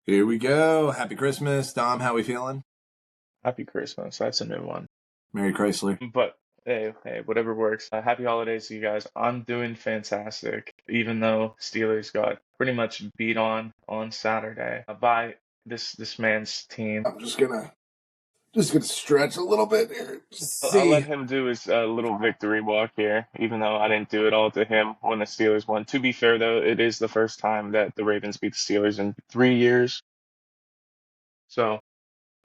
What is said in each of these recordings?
Here we go. Happy Christmas. Dom, how we feeling? Happy Christmas. That's a new one. Merry Chrysler. But hey, whatever works. Happy holidays to you guys. I'm doing fantastic, even though Steelers got pretty much beat on Saturday by this man's team. I'm just gonna stretch a little bit here. I'll let See. him do his little victory walk here, even though I didn't do it all to him when the Steelers won. To be fair, though, it is the first time that the Ravens beat the Steelers in 3 years, so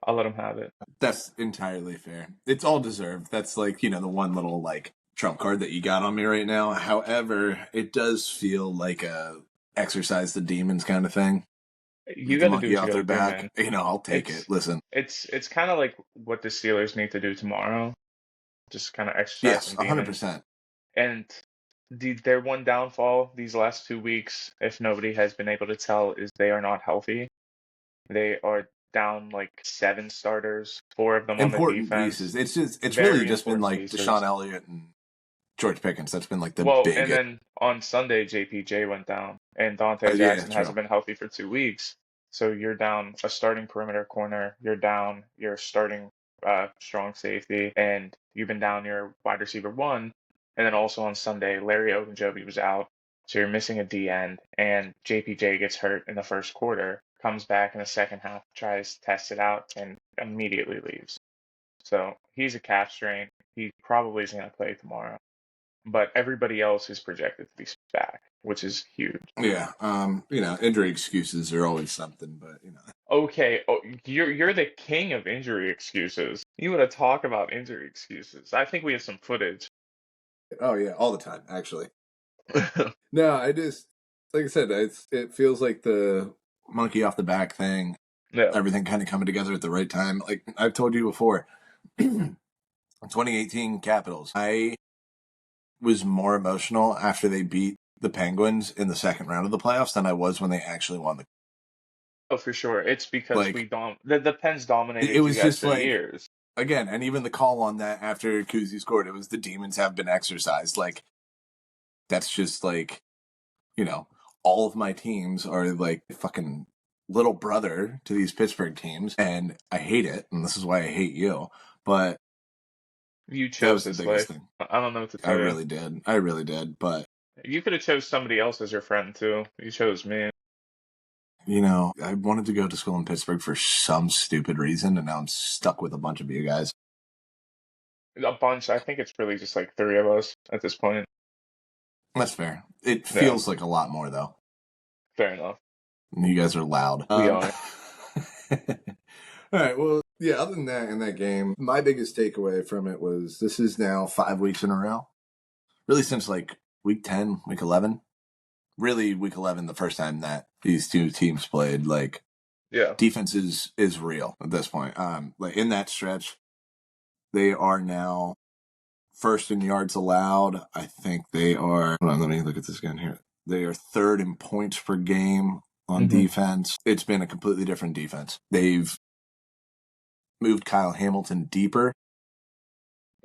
I'll let him have it. That's entirely fair. It's all deserved. That's the one little trump card that you got on me right now. However, it does feel like a exercise the demons kind of thing. You Get the got to do monkey what you off got their to do, man. back. I'll take It's it. Listen. it's kind of like what the Steelers need to do tomorrow. Just kind of exercise Yes, some demons. 100%. And their one downfall these last 2 weeks, if nobody has been able to tell, is they are not healthy. They are down like 7 starters, 4 of them on the Important defense. pieces. It's really Very just been important like Deshaun pieces. Elliott and George Pickens. That's been like the Well, and big. then on Sunday, JPJ went down, and Dante Yeah, Jackson true. hasn't been healthy for 2 weeks. So you're down a starting perimeter corner. You're down your starting strong safety, and you've been down your wide receiver one. And then also on Sunday, Larry Ogunjobi was out, so you're missing a D end, and JPJ gets hurt in the first quarter, comes back in the second half, tries to test it out, and immediately leaves. So he's a calf strain. He probably isn't going to play tomorrow, but everybody else is projected to be back, which is huge. Yeah. Injury excuses are always something, but Okay, you're the king of injury excuses. You want to talk about injury excuses? I think we have some footage. Oh yeah, all the time, actually. No, I just like I said, it feels like the monkey off the back thing. Yeah, Everything kind of coming together at the right time. Like I've told you before, 2018 Capitals. I was more emotional after they beat the Penguins in the second round of the playoffs than I was when they actually won the. oh for sure. It's because Like the Pens it dominated you was guys just for like years. again, and even the call on that after Kuzi scored, it was the demons have been exercised. Like that's just like you know, all of my teams are like fucking little brother to these Pittsburgh teams, and I hate it, and this is why I hate you. But You that chose was the this biggest life. thing. I don't know what to I tell you. really did. I really did. But You could have chose somebody else as your friend too. You chose me. I wanted to go to school in Pittsburgh for some stupid reason, and now I'm stuck with a bunch of you guys. A bunch. I think it's really just like 3 of us at this point. That's fair. It Yeah, feels like a lot more though. fair enough. You guys are loud. We are. All right. Well, yeah. Other than that, in that game, my biggest takeaway from it was this is now 5 weeks in a row. Really, since like week 10, week 11. Really, week 11, the first time that these two teams played. Like Yeah. defense is real at this point. Like in that stretch, they are now first in yards allowed. I think they are. Hold on, let me look at this again here. They are third in points per game on defense. It's been a completely different defense. They've moved Kyle Hamilton deeper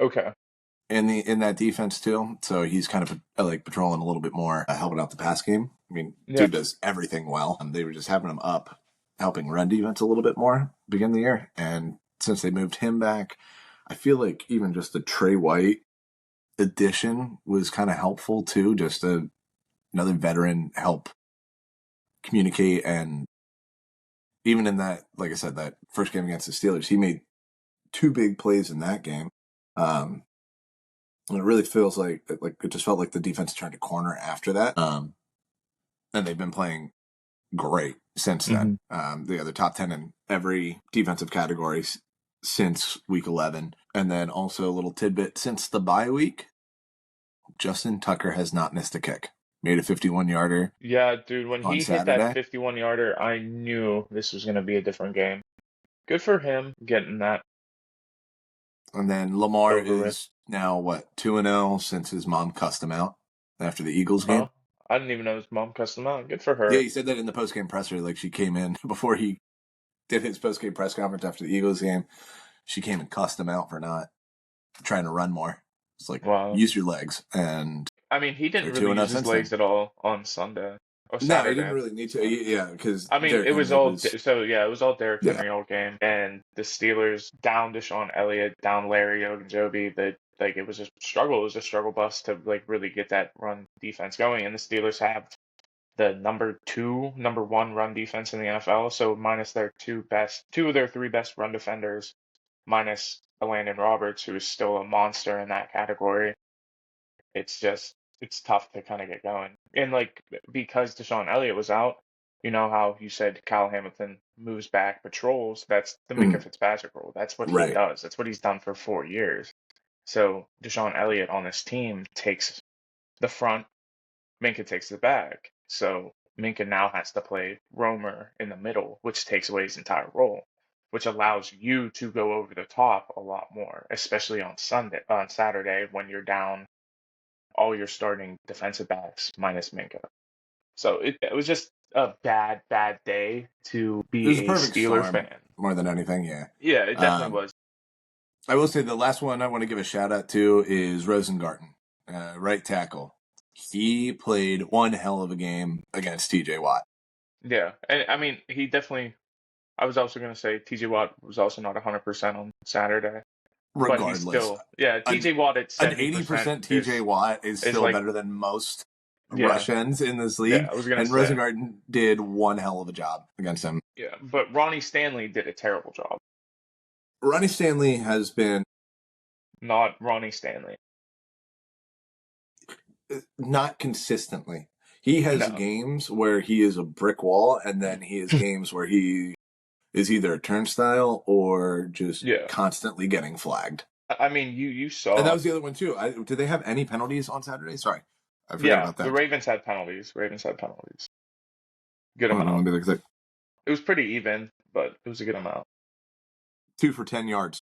Okay. in that defense too. So he's kind of like patrolling a little bit more, helping out the pass game. I mean, Yeah. dude does everything well. They were just having him up, helping run defense a little bit more begin the year. And since they moved him back, I feel like even just the Trey White addition was kind of helpful too. Just another veteran help communicate, and even in that, like I said, that first game against the Steelers, he made two big plays in that game. And it really feels like it just felt like the defense turned a corner after that. And they've been playing great since then. The other top 10 in every defensive category since week 11. And then also a little tidbit since the bye week, Justin Tucker has not missed a kick. Made a 51-yarder. Yeah, dude, when On he hit that Saturday. 51-yarder, I knew this was going to be a different game. Good for him getting that And then Lamar over with. is now, 2-0 since his mom cussed him out after the Eagles game. Huh? I didn't even know his mom cussed him out. Good for her. Yeah, he said that in the post-game presser. Like, she came in before he did his post-game press conference after the Eagles game. She came and cussed him out for not trying to run more. It's like, Wow. use your legs. And I mean, he didn't they're really 2-0 use his since legs then. at all on Sunday. or No, he didn't Saturday. really need to. Yeah, because I mean, Derrick it was Henry all was. it was all Derrick Yeah. Henry all game, and the Steelers down Deshaun Elliott, down Larry Ogunjobi. That like it was a struggle. It was a struggle bus to like really get that run defense going, and the Steelers have the number one run defense in the NFL. So minus their two of their three best run defenders, minus Landon Roberts, who is still a monster in that category. It's just it's tough to kind of get going. And like because Deshaun Elliott was out, you know how you said Kyle Hamilton moves back patrols. That's the Minka Mhm. Fitzpatrick role. That's what he Right. does. That's what he's done for 4 years. So Deshaun Elliott on this team takes the front, Minka takes the back. So Minka now has to play roamer in the middle, which takes away his entire role, which allows you to go over the top a lot more, especially on Saturday when you're down all your starting defensive backs minus Minka. So it was just a bad day to It was be a a perfect Steeler storm fan. more than anything. Yeah. Yeah, it definitely Um, was. I will say the last one I want to give a shout out to is Rosengarten, right tackle. He played one hell of a game against TJ Watt. Yeah, and I mean, he definitely. I was also going to say TJ Watt was also not 100% on Saturday, but he's Regardless, still, yeah, an TJ Watt at an 70% 80% TJ Watt is is still like, better than most yeah, rush ends in this yeah, league, I was going to and say, Rosengarten did one hell of a job against him. yeah, but Ronnie Stanley did a terrible job. Ronnie Stanley has been Not Ronnie Stanley. not consistently. He has No. games where he is a brick wall, and then he has games where he is either a turnstile or just Yeah. constantly getting flagged. I mean, you And that saw, was the other one too. Did they have any penalties on Saturday? Sorry, I forgot yeah, about the that. Ravens had penalties. Ravens had penalties. Good Oh, no, amount. let me look at that. It was pretty even, but it was a good amount. 2 for 10 yards.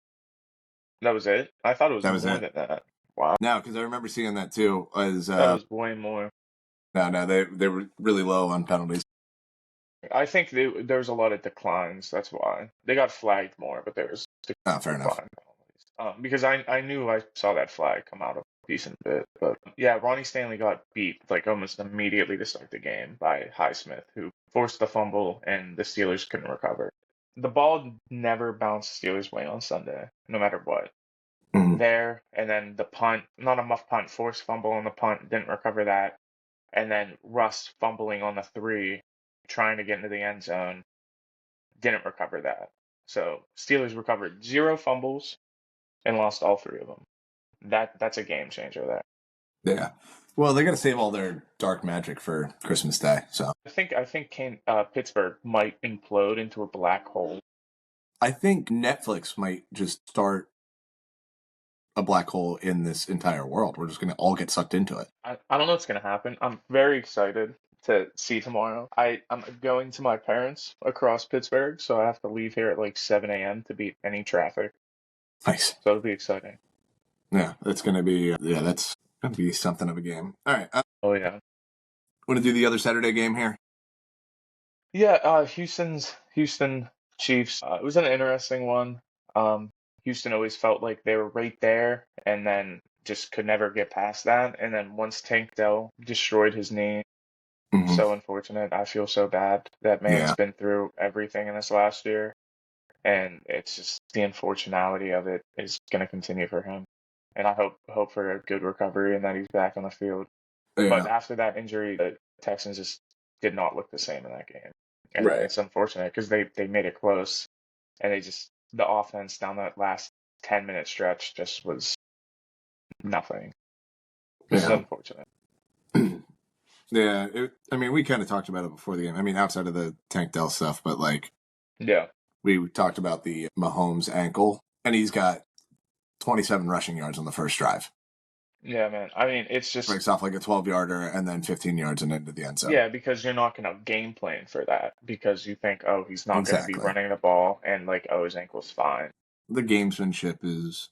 That was it. I thought it was That was more it. than that. Wow, No, because I remember seeing that too. As that was way more. no, they were really low on penalties. I think there was a lot of declines. That's why they got flagged more, but there was Oh, fair enough. decline penalties. Because I knew I saw that flag come out a decent bit, but yeah, Ronnie Stanley got beat like almost immediately to start the game by Highsmith, who forced the fumble, and the Steelers couldn't recover. The ball never bounced Steelers' way on Sunday, no matter what. Mhm. There, and then the punt, not a muff punt, forced fumble on the punt, didn't recover that, and then Russ fumbling on the three, trying to get into the end zone, didn't recover that. So Steelers recovered zero fumbles and lost all three of them. That's a game changer there. Yeah. Well, they got to save all their dark magic for Christmas Day. So I think Pittsburgh might implode into a black hole. I think Netflix might just start a black hole in this entire world. We're just going to all get sucked into it. I don't know what's gonna happen. I'm very excited to see tomorrow. I'm going to my parents across Pittsburgh, so I have to leave here at like 7 a.m. to beat any traffic. Nice. So it'll be exciting. Yeah, that's going to be that's going to be something of a game. All right, Oh yeah. want to do the other Saturday game here? Yeah, Houston Chiefs. It was an interesting one. Um, Houston always felt like they were right there, and then just could never get past that. And then once Tank Dell destroyed his knee, Mm-hmm. so unfortunate. I feel so bad. That man's Yeah. been through everything in this last year, and it's just the unfortunality of it is going to continue for him. And I hope for a good recovery and that he's back on the field. But Yeah. after that injury, the Texans just did not look the same in that game. And Right. it's unfortunate because they made it close, and the offense down that last 10-minute stretch just was nothing. This is Yeah. unfortunate. Yeah. I mean, we kind of talked about it before the game. I mean, outside of the Tank Dell stuff, but like Yeah. we talked about the Mahomes ankle, and he's got 27 rushing yards on the first drive. Yeah, man. I mean, it's just Breaks off like a 12-yarder and then 15 yards and into the end zone. yeah, because you're not going to game plan for that because you think, oh, he's not going to be Exactly. running the ball, and like, oh, his ankle's fine. The gamesmanship is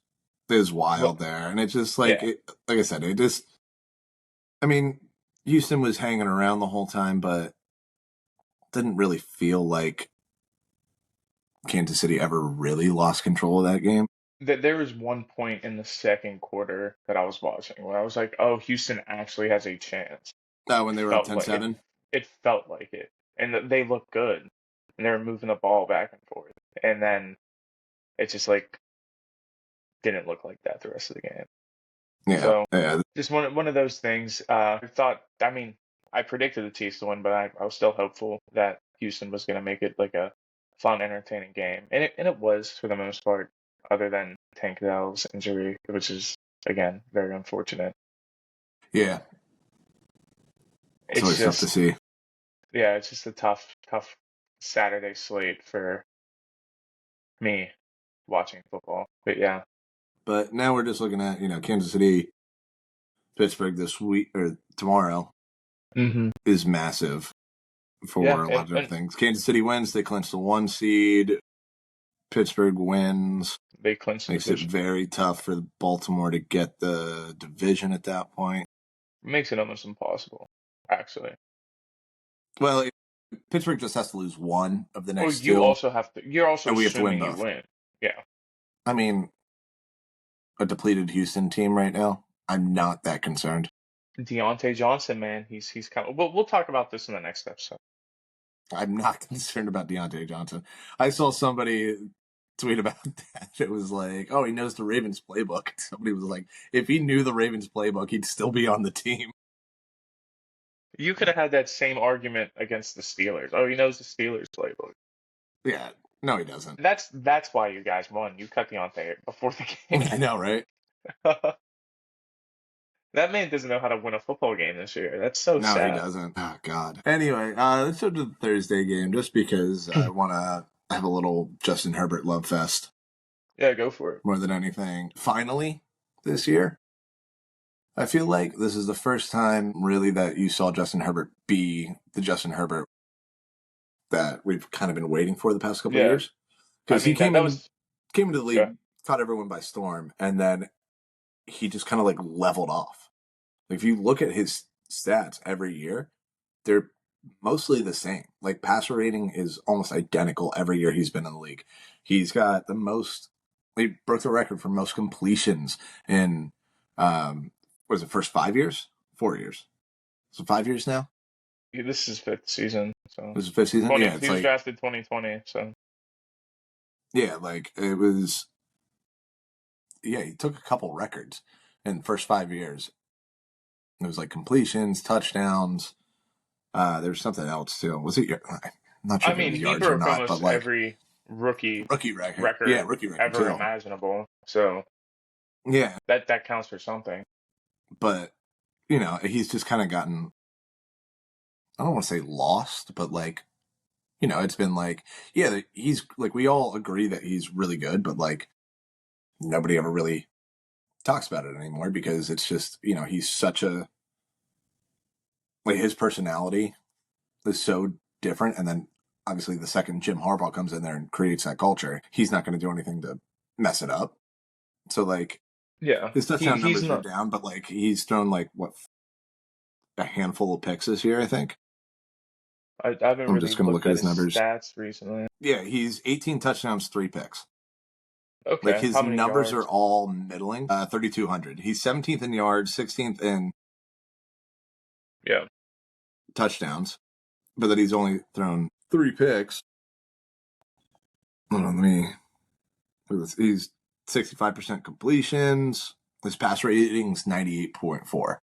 wild there, and it's just like Yeah. like I said, it just. I mean, Houston was hanging around the whole time, but didn't really feel like Kansas City ever really lost control of that game. There was one point in the second quarter that I was watching where I was like, oh, Houston actually has a chance. When they were up Felt like 10-7? it felt like it, and they looked good, and they were moving the ball back and forth, and then it just like didn't look like that the rest of the game. Yeah, So yeah, just one of those things. I thought, I mean, I predicted the Chiefs to win, but I was still hopeful that Houston was going to make it like a fun, entertaining game, and it was for the most part, other than Tank Dell's injury, which is again very unfortunate. yeah. It's It's always tough to just see. yeah, it's just a tough Saturday slate for me watching football. But yeah, But now we're just looking at Kansas City, Pittsburgh this week or tomorrow is massive yeah, for a lot of different and things. Kansas City wins, they clinch the 1 seed. Pittsburgh wins, they clinched the makes it division. very tough for Baltimore to get the division at that point. Makes it almost impossible, actually. Well, Pittsburgh just has to lose one of the Well, next you two, also have to. You're also and we have to win assuming you both. win. Yeah. I mean, a depleted Houston team right now, I'm not that concerned. Deontay Johnson, man, he's kind of. We'll talk about this in the next episode. I'm not concerned about Deontay Johnson. I saw somebody tweet about that. It was like, oh, he knows the Ravens playbook. Somebody was like, if he knew the Ravens playbook, he'd still be on the team. You could have had that same argument against the Steelers. Oh, he knows the Steelers playbook. Yeah, no, he doesn't. That's why you guys won. You cut Deontay before the game. I know, right? That man doesn't know how to win a football game this year. That's so No, he sad. doesn't. Oh, God. Anyway, let's go to the Thursday game just because I want to have a little Justin Herbert love fest Yeah, go for it. more than anything. Finally, this year, I feel like this is the first time really that you saw Justin Herbert be the Justin Herbert that we've kind of been waiting for the past couple of Yeah, years. I Because he mean that was came into the yeah. league, caught everyone by storm, and then he just kind of like leveled off. Like if you look at his stats every year, they're mostly the same. Like passer rating is almost identical every year he's been in the league. He's got the most. He broke the record for most completions in was it first 5 years, 4 years? So 5 years now. This is fifth season, so This is fifth season. 20. Yeah, it's He was like drafted 2020, so yeah, like it was. Yeah, he took a couple records in the first 5 years. It was like completions, touchdowns. There's something else too. Was it? I'm not sure I if it mean was he yards or broke not, but almost like every rookie rookie record. Yeah, record rookie record ever too. imaginable. So Yeah, that counts for something. but he's just kind of gotten. I don't want to say lost, but like, it's been like, yeah, he's like we all agree that he's really good, but like nobody ever really talks about it anymore because it's just he's such a like his personality is so different, and then obviously the second Jim Harbaugh comes in there and creates that culture, he's not going to do anything to mess it up. So like Yeah, his touchdown he's numbers are not. down, but like he's thrown like what a handful of picks this year, I think. I haven't I'm really just going to look looked at at his his numbers. stats recently. Yeah, he's 18 touchdowns, 3 picks. Like Okay, his how many numbers are yards? all middling. 3,200. He's 17th in yards, 16th in Yeah, touchdowns, but that he's only thrown 3 picks. Hold on, let me look at this. He's 65% completions. His pass rating's 98.4.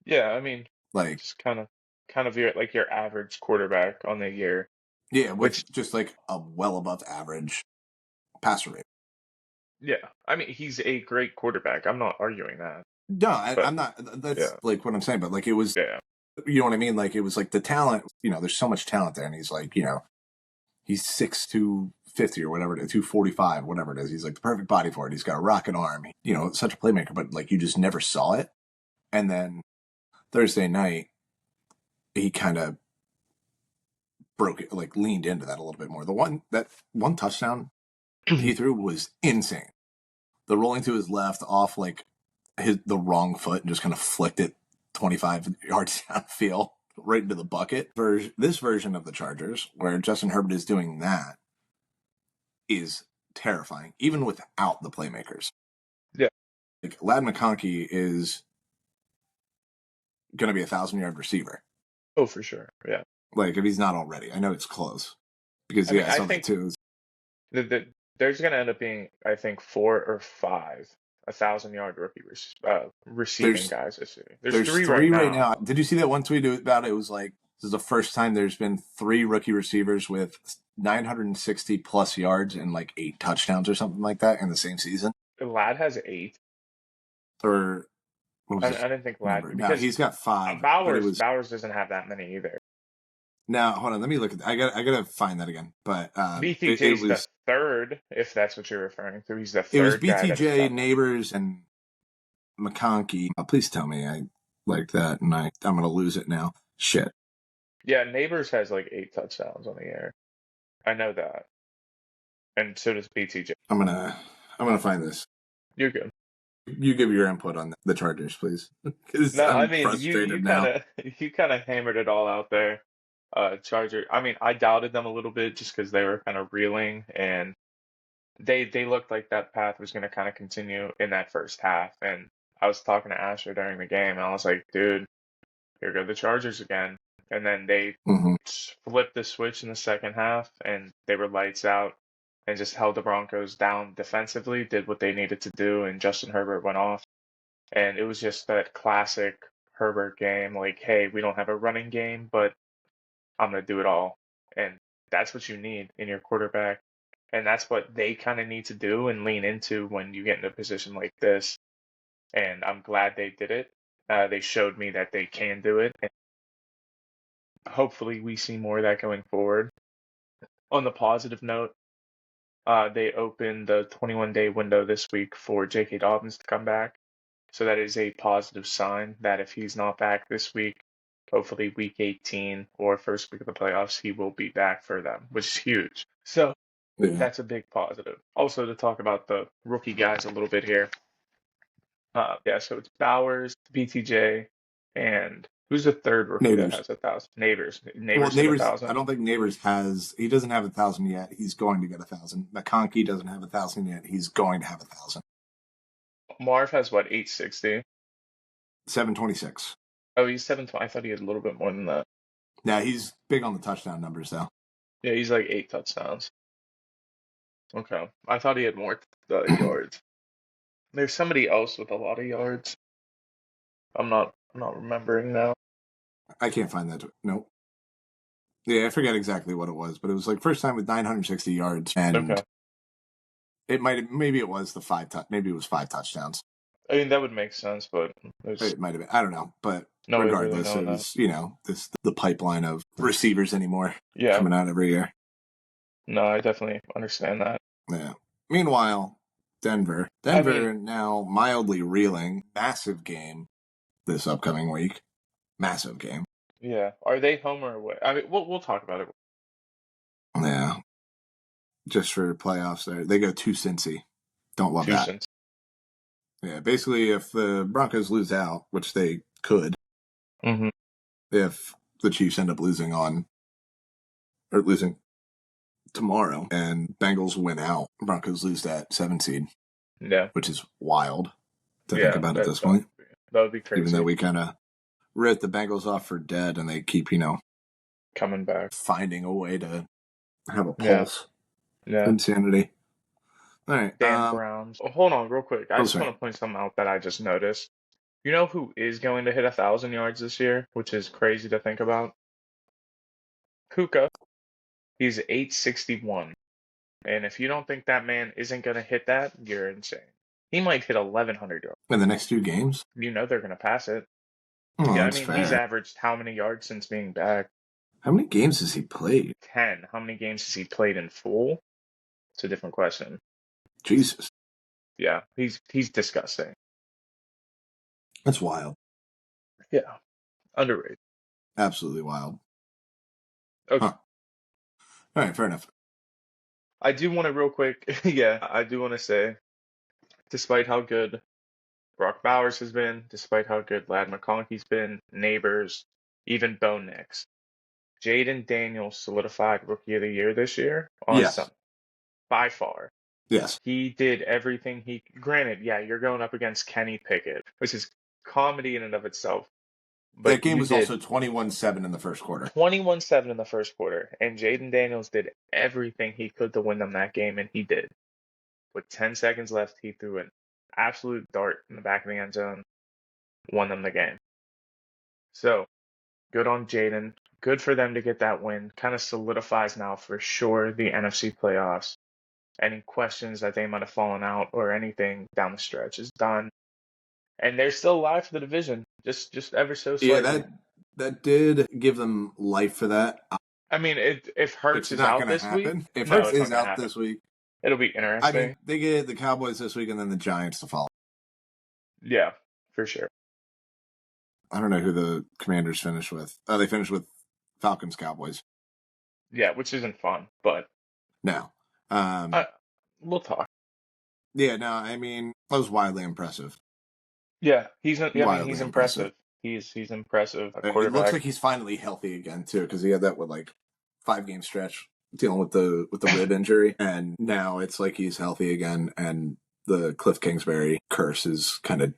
yeah. I mean, Like, just kind of your average quarterback on the year, yeah, which with just like a well above average passer rate. yeah. I mean, he's a great quarterback. I'm not arguing that, No, but I'm not. That's yeah, like what I'm saying. But like, it was, yeah, you know what I mean? Like, it was like the talent. There's so much talent there, and he's like, he's 6'2", 50" or whatever it is, 245, whatever it is. He's like the perfect body for it. He's got a rocket arm. Such a playmaker, but like you just never saw it. And then Thursday night, he kind of broke it, like leaned into that a little bit more. That one touchdown he threw was insane. The rolling to his left off like the wrong foot and just kind of flicked it 25 yards downfield right into the bucket. This version of the Chargers, where Justin Herbert is doing that, is terrifying, even without the playmakers. yeah. Like Lad McConkey is going to be 1,000-yard receiver. Oh, for sure. Yeah. Like, if he's not already. I know it's close. Because, I mean, yeah, I I saw that think too. there's going to end up being, I think, 4 or 5 1,000-yard receiving There's guys this year. There's there's 3 right three right now. now. Did you see that one tweet about it? It was like, this is the first time there's been 3 rookie receivers with 960 plus yards and like 8 touchdowns or something like that in the same season. Lad has 8. Or what was I his didn't think Lad number? No, because he's got 5, but it Bowers was. Bowers doesn't have that many either. Now, hold on, let me look at. I gotta find that again. But it BTJ's the was third, if that's what you're referring to. He's the it was third guy that has BTJ, that many. Neighbors, and McConkey. Please tell me I like that, and I'm gonna lose it now. Shit. Yeah, Neighbors has like 8 touchdowns on the year. I know that, and so does BTJ. I'm gonna find this. You're good. You give your input on the Chargers, please, because No, I I'm mean you frustrated kind now. of you kind of hammered it all out there. Charger. I mean, I doubted them a little bit just because they were kind of reeling, and they looked like that path was going to kind of continue in that first half. And I was talking to Asher during the game, and I was like, dude, here go the Chargers again. And then they Mm-hmm. flipped the switch in the second half, and they were lights out and just held the Broncos down defensively, did what they needed to do, and Justin Herbert went off. And it was just that classic Herbert game, like, hey, we don't have a running game, but I'm going to do it all. And that's what you need in your quarterback. And that's what they kind of need to do and lean into when you get in a position like this. And I'm glad they did it. They showed me that they can do it. And hopefully, we see more of that going forward. On the positive note, they opened the 21-day window this week for J.K. Dobbins to come back. So that is a positive sign that if he's not back this week, hopefully week 18 or first week of the playoffs, he will be back for them, which is huge. So Yeah. that's a big positive. Also, to talk about the rookie guys a little bit here. Yeah, so it's Bowers, BTJ, and who's the third rookie that Neighbors. has 1,000? Neighbors. Well, Neighbors hit Neighbors. I 1,000. don't think Neighbors has. He doesn't have 1,000 yet. He's going to get 1,000. McConkey doesn't have 1,000 yet. He's going to have 1,000. Marv has what, 860? 726. Oh, he's 720. I thought he had a little bit more than that. Yeah, he's big on the touchdown numbers though. Yeah, he's like 8 touchdowns. Okay. I thought he had more yards. There's somebody else with a lot of yards. I'm not remembering now. I can't find that. Nope. Yeah, I forget exactly what it was, but it was like first time with 960 yards, and Okay. maybe it was maybe it was 5 touchdowns. I mean, that would make sense, but there's It might have been. I don't know, but no way of really regardless, knowing it that. was the pipeline of receivers anymore Yeah. coming out every year. No, I definitely understand that. Yeah. Meanwhile, Denver I mean, now mildly reeling. Massive game this upcoming week. Massive game. yeah. Are they home or away? I mean, we'll talk about it. Yeah. Just for playoffs there. They go to Cincy. Don't love that. Houston. Yeah, basically if the Broncos lose out, which they could, Mm-hmm. if the Chiefs end up losing tomorrow and Bengals win out, Broncos lose that 7 seed, Yeah. which is wild to think Yeah. about at this That point. that would be crazy. Even though we kind of wrote the Bengals off for dead and they keep, Coming back. finding a way to have a Yeah. pulse. Yeah. Insanity. All right. Dan Browns. Oh, hold on, real quick. I just sorry. want to point something out that I just noticed. You know who is going to hit 1,000 yards this year, which is crazy to think about? Puka. He's 861. And if you don't think that man isn't going to hit that, you're insane. He might hit 1,100 yards. In the next 2 games? You know they're going to pass it. Oh, Yeah, I that's mean, fair. he's averaged how many yards since being back? How many games has he played? 10. How many games has he played in full? It's a different question. Jesus. Yeah, he's disgusting. That's wild. Yeah, underrated. Absolutely wild. Okay. Huh. All right, fair enough. I do want to real quick. Yeah, I do want to say, despite how good Brock Bowers has been, despite how good Lad McConkey's been, Neighbors, even Bo Nix, Jaden Daniels solidified Rookie of the Year this year on Yes. Sunday. By far. Yes. He did everything granted, yeah, you're going up against Kenny Pickett, which is comedy in and of itself. but That game you was did also 21-7 in the first quarter. 21-7 in the first quarter, and Jaden Daniels did everything he could to win them that game, and he did. With 10 seconds left, he threw an absolute dart in the back of the end zone, won them the game. So, good on Jaden. Good for them to get that win. Kind of solidifies now for sure the NFC playoffs. Any questions that they might have fallen out or anything down the stretch is done. And they're still alive for the division, just ever so Yeah, slightly. that did give them life for that. I mean, if Hurts It's is not out going to this week, happen. If no, Hurts it's not is going to out happen. this week, It'll be I interesting. mean, they get the Cowboys this week and then the Giants to follow. Yeah, for sure. I don't know who the Commanders finished with. Oh, they finished with Falcons Cowboys. Yeah, which isn't fun, but No. we'll talk. Yeah, no, I mean, that was wildly impressive. Yeah, he's Impressive. impressive. He's impressive. A It looks quarterback. like he's finally healthy again too, because he had that with like 5-game stretch dealing with the rib injury, and now it's like he's healthy again, and the Cliff Kingsbury curse is kind of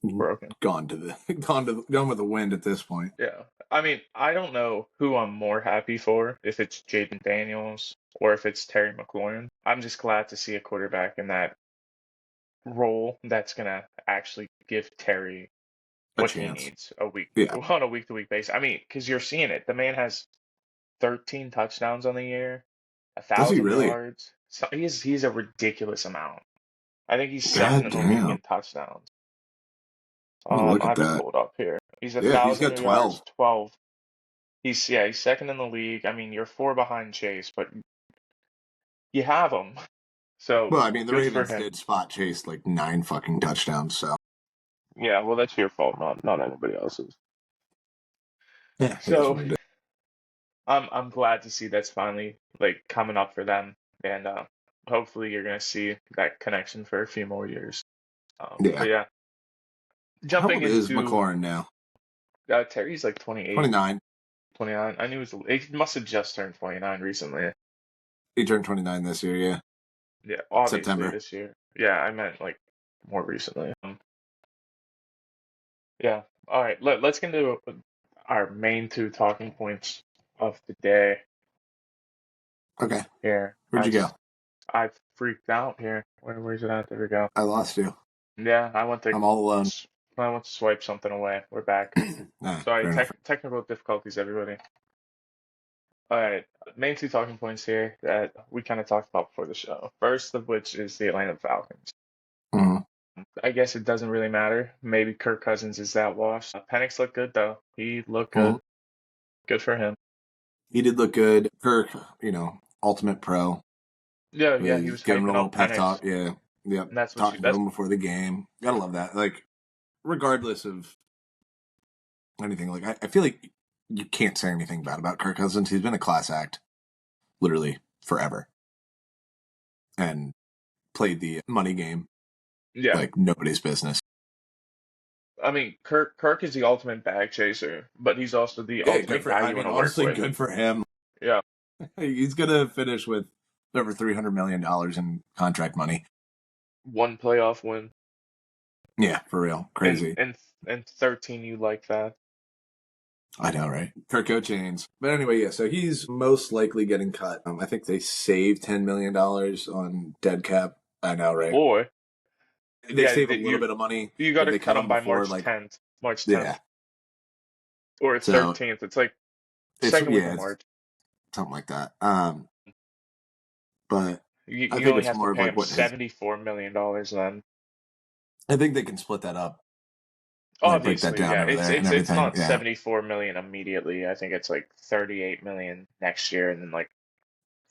Broken. gone with the wind at this point. Yeah. I mean, I don't know who I'm more happy for, if it's Jaden Daniels or if it's Terry McLaurin. I'm just glad to see a quarterback in that role that's gonna actually give Terry what he needs on a week-to-week basis. I mean, because you're seeing it. The man has 13 touchdowns on the year, Does he 1,000 really? yards. So he's a ridiculous amount. I think he's God second in the league damn. in touchdowns. Look I at have it that. pulled up here. He's Yeah, he's 1,000 got yards, 12. 12. He's second in the league. I mean, you're 4 behind Chase, but you have him. So Well, I mean, the good for Ravens him. did spot chase like 9 fucking touchdowns, so. Yeah, well, that's your fault, not anybody else's. Yeah, it is So what it is. I'm glad to see that's finally like coming up for them, and hopefully you're gonna see that connection for a few more years. Yeah. But yeah, How jumping old is into McLaurin now? Terry's like 28, 29. 29. I knew he must have just turned 29 recently. He turned 29 this year, yeah. Yeah, obviously September. this year. Yeah, I meant like more recently. Yeah. All right. Let's get into our main 2 talking points of the day Okay. here. Where'd you go? I freaked out here. Where's it at? There we go. I lost you. Yeah, I'm all alone. I went to swipe something away. We're back. Sorry, technical difficulties, everybody. All right, main 2 talking points here that we kind of talked about before the show. First of which is the Atlanta Falcons. Mhm. I guess it doesn't really matter. Maybe Kirk Cousins is that washed. Penix looked good though. He looked good. Mhm. Good for him. He did look good. Kirk, ultimate pro. Yeah, he was giving him a hyping little up pep Penix. talk. Yeah. Yep. And that's what Talking to him before the game. Gotta love that. Like, regardless of anything, like, I feel like you can't say anything bad about Kirk Cousins. He's been a class act literally forever. And played the money game Yeah. like nobody's business. I mean, Kirk is the ultimate bag chaser, but he's also the ultimate guy you want to work with. Good for him. Yeah. He's gonna finish with over $300 million in contract money. 1 playoff win. Yeah, for real. Crazy. And 13, you like that. I know, right? Kirko Chains. But anyway, yeah, so he's most likely getting cut. I think they saved $10 million on dead cap. I know, right? Boy. They save a little bit of money. You got to cut him by before, March 10th. March 10th. Yeah. Or 13th. It's like second week of March. Something like that. But you I think only it's have more to pay of him like $74 million then. I think they can split that up. Obviously, break that down it's not 74 million immediately. I think it's like 38 million next year, and then like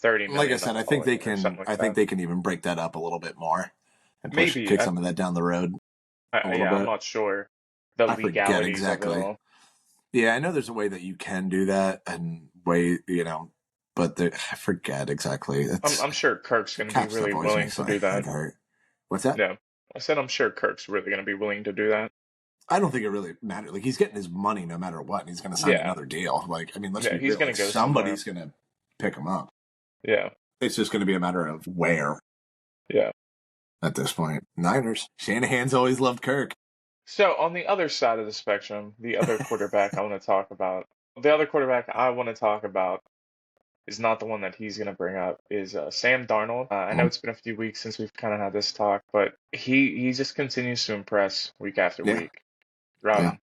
30 million. Like I said, I think they can. Like I think they can even break that up a little bit more and kick some of that down the road. I'm not sure the legalities exactly. of it all. Yeah, I know there's a way that you can do that, and but I forget exactly. I'm sure Kirk's going to be really willing to do that. What's that? Yeah, I said I'm sure Kirk's really going to be willing to do that. I don't think it really matters. Like, he's getting his money no matter what, and he's going to sign another deal. Like, I mean, let's be real. He's going to go somebody's going to pick him up. Yeah. It's just going to be a matter of where. Yeah. At this point. Niners. Shanahan's always loved Kirk. So on the other side of the spectrum, the other quarterback I want to talk about is not the one that he's going to bring up, is Sam Darnold. I know Mhm. it's been a few weeks since we've kind of had this talk, but he just continues to impress week after Yeah, week. yeah.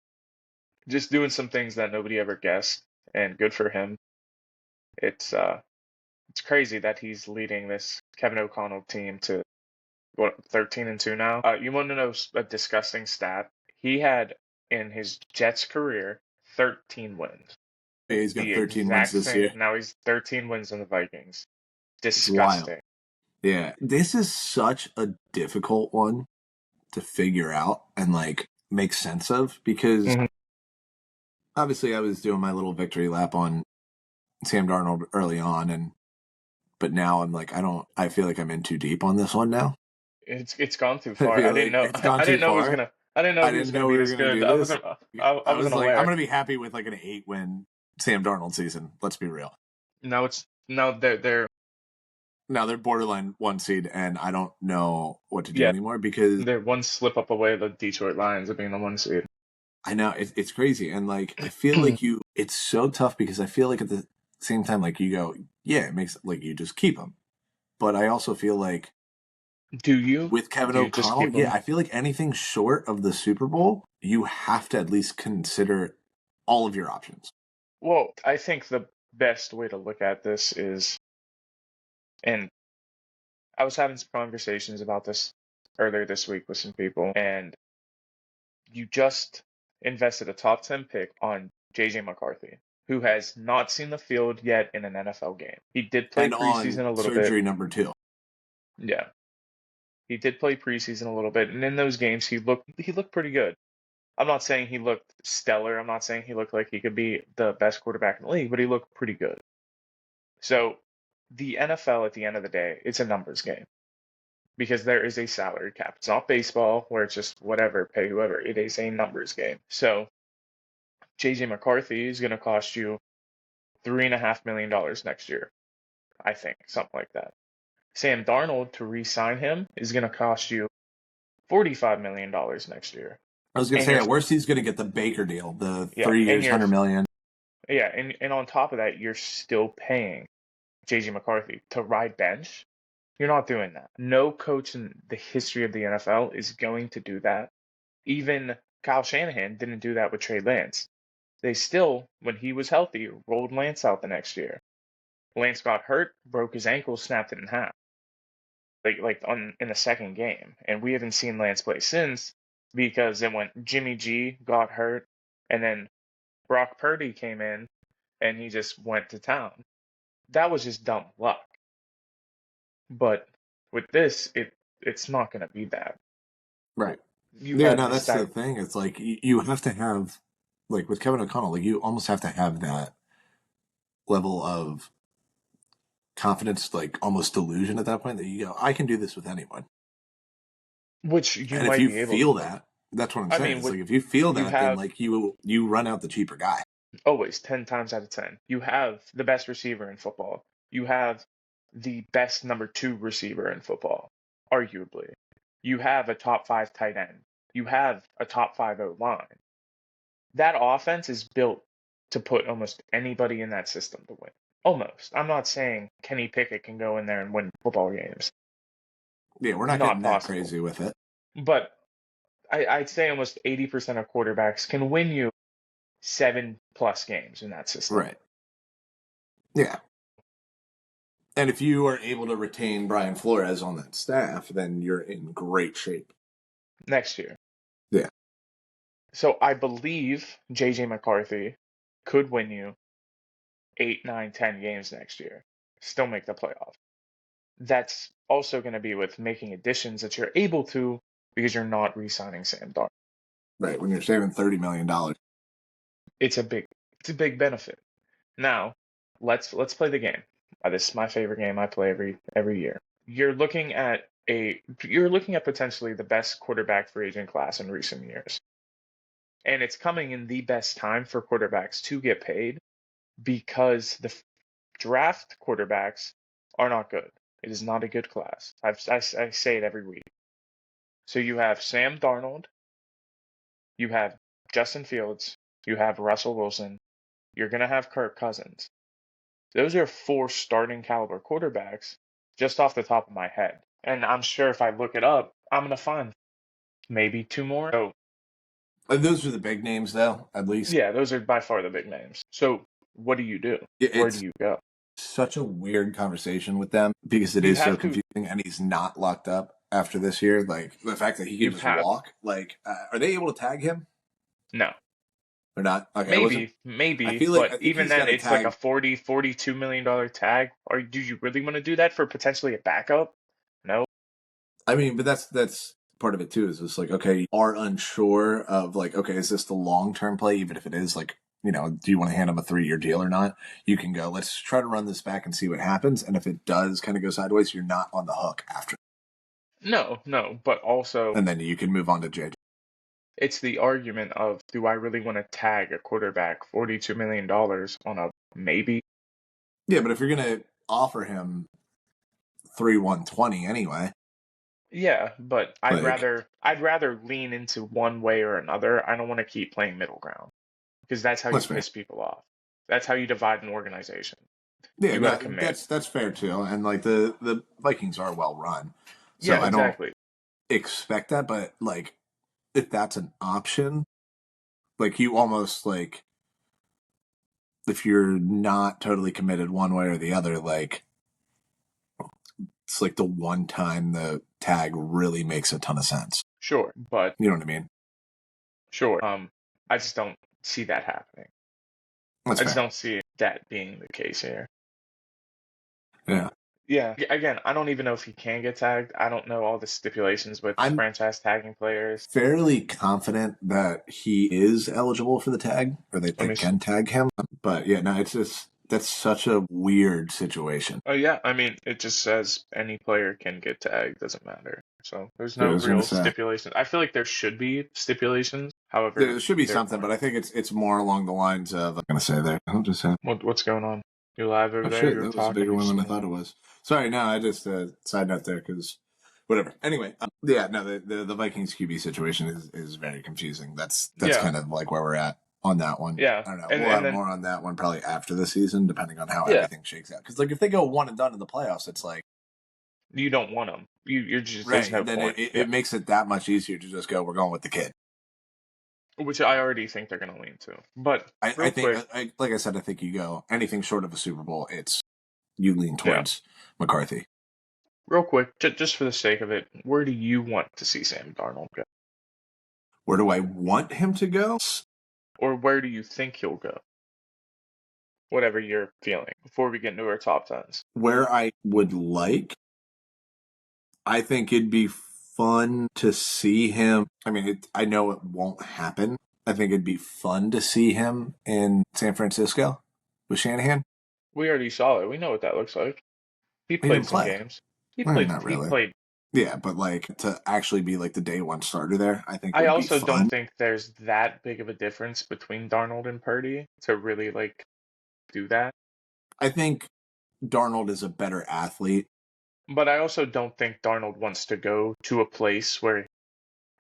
Just doing some things that nobody ever guessed, and good for him. It's crazy that he's leading this Kevin O'Connell team to what 13-2 now. You want to know a disgusting stat? He had in his Jets career 13 wins. Yeah, he's got The 13 wins exact this same. year. Now he's 13 wins in the Vikings. It's wild. Disgusting. Yeah, this is such a difficult one to figure out and like make sense of because Mhm. obviously I was doing my little victory lap on Sam Darnold early on, and but now I'm like I feel like I'm in too deep on this one now. It's gone too I far. I feel didn't like know. it's gone I too didn't know it was far. gonna. I didn't know I he was didn't gonna know be we were this gonna good. do this. I I was wasn't like, I'm aware. gonna be happy with like an 8-win Sam Darnold season. Let's be real. Now they're Now they're borderline 1 seed, and I don't know what to do yeah, anymore because they're one slip up away the Detroit Lions of being the one seed. I know it's crazy, and like I feel like it's so tough because I feel like at the same time, like you go, yeah, it makes like you just keep them, but I also feel like Do you? with Kevin Do you just O'Connell, keep yeah, them? I feel like anything short of the Super Bowl, you have to at least consider all of your options. Well, I think the best way to look at this is, and I was having some conversations about this earlier this week with some people, and you just invested a top 10 pick on JJ McCarthy, who has not seen the field yet in an NFL game. He did play And on preseason a little bit. surgery number 2, Yeah, he did play preseason a little bit, and in those games he looked pretty good. I'm not saying he looked stellar. I'm not saying he looked like he could be the best quarterback in the league, but he looked pretty good. So the NFL at the end of the day, it's a numbers game because there is a salary cap. It's not baseball where it's just whatever, pay whoever. It is a numbers game. So JJ McCarthy is going to cost you $3.5 million next year, I think, something like that. Sam Darnold to re-sign him is going to cost you $45 million next year. I was gonna And say you're at worst he's gonna get the Baker deal, the yeah, 3 years, 100 million. and on top of that, you're still paying JJ McCarthy to ride bench. You're not doing that. No coach in the history of the NFL is going to do that. Even Kyle Shanahan didn't do that with Trey Lance. They still, when he was healthy, rolled Lance out the next year. Lance got hurt, broke his ankle, snapped it in half, like on in the second game, and we haven't seen Lance play since because then when Jimmy G got hurt, and then Brock Purdy came in, and he just went to town. That was just dumb luck. But with this, it's not going to be that. Right. You Yeah, have no, this that's the that thing. It's like you have to have, like with Kevin O'Connell, like you almost have to have that level of confidence, like almost delusion at that point that you go, I can do this with anyone. which you And if might you be able to feel do. that, that's what I'm I saying. mean, It's with like if you feel you that, then have like you run out the cheaper guy. always 10 times out of 10. You have the best receiver in football. You have the best number 2 receiver in football, arguably. You have a top 5 tight end. You have a top 5 O line. That offense is built to put almost anybody in that system to win. Almost. I'm not saying Kenny Pickett can go in there and win football games. Yeah, we're not Not getting that possible. crazy with it. But I'd say almost 80% of quarterbacks can win you 7+ games in that system Right. Yeah. And if you are able to retain Brian Flores on that staff, then you're in great shape. next year. Yeah. So I believe JJ McCarthy could win you 8, 9, 10 games next year, still make the playoff. That's also going to be with making additions that you're able to because you're not re-signing Sam Darnold. Right. When you're saving $30 million. It's a big, it's a big benefit. Now, let's play the game. This is my favorite game I play every year. You're looking at potentially the best quarterback free agent class in recent years. And it's coming in the best time for quarterbacks to get paid because the draft quarterbacks are not good. It is not a good class. I say it every week. So you have Sam Darnold, You have Justin Fields, you have Russell Wilson, you're going to have Kirk Cousins. Those are 4 starting caliber quarterbacks just off the top of my head. And I'm sure if I look it up, I'm going to find maybe 2 more. So, Those are the big names, though, at least. yeah, those are by far the big names. So, what do you do? Where do It's you go? such a weird conversation with them because it You is so have to, confusing, and he's not locked up after this year. Like, the fact that he you can just have, walk, like, are they able to tag him no, or not? Okay, I wasn't. I maybe, feel like but I think even he's then, got a it's like a tag. 40, $42 million tag. Or do you really want to do that for potentially a backup? No. I mean, but that's part of it too. Is it's like, okay, you are unsure of like, okay, is this the long term play? Even if it is, like, do you want to hand him a 3-year deal or not? You can go, let's try to run this back and see what happens. And if it does kind of go sideways, you're not on the hook after. No, but also And then you can move on to JJ. it's the argument of, do I really want to tag a quarterback $42 million on a maybe? Yeah, but if you're gonna offer him 3-1-20 anyway, Yeah, but like, I'd rather lean into one way or another. I don't want to keep playing middle ground because that's how you that's fair. piss people off. That's how you divide an organization. Yeah, You got to no, commit. that's fair too. And like the Vikings are well run, so Yeah, I don't exactly. expect that. But like, if that's an option, like you almost like if you're not totally committed one way or the other, like it's like the one time the tag really makes a ton of sense. Sure, but You know what I mean? sure. I just don't see that happening. That's I just fair. don't see that being the case here. Yeah. Yeah, again, I don't even know if he can get tagged. I don't know all the stipulations with I'm franchise tagging players. fairly confident that he is eligible for the tag, or that Let they me see. can tag him. But yeah, no, it's just that's such a weird situation. Oh yeah, I mean, it just says any player can get tagged, doesn't matter. So there's So I no was gonna real say stipulations. I feel like there should be stipulations. However, there should be there something, aren't. but I think it's more along the lines of I'm gonna say there. I'll just say, What's going on? You live over oh there? shit, You're that was a talking? bigger You're one just than I in thought there. it was. Sorry, no, I just side note there because whatever. Anyway, yeah, no, the Vikings QB situation is very confusing. That's Yeah, kind of like where we're at on that one. yeah, I don't know. and We'll and have then more on that one probably after the season, depending on how yeah, everything shakes out. Because like if they go one and done in the playoffs, it's like you don't want them. You're just there's right. no Then point. it Yeah, makes it that much easier to just go. We're going with the kid. which I already think they're gonna lean to. But I real think, quick, like I said, I think you go anything short of a Super Bowl, it's you lean yeah, towards McCarthy. real quick, just for the sake of it, where do you want to see Sam Darnold go, Where do I want him to go? or where do you think he'll go? Whatever you're feeling before we get into our top tens. Where I would like, I think it'd be fun to see him. I mean, I know it won't happen. I think it'd be fun to see him in San Francisco with Shanahan. We already saw it. We know what that looks like. He He played didn't some play. games. He Well, played. not He really. played. Yeah, but like to actually be like the day one starter there, I think I would be also don't fun. think there's that big of a difference between Darnold and Purdy to really like do that. I think Darnold is a better athlete. But I also don't think Darnold wants to go to a place where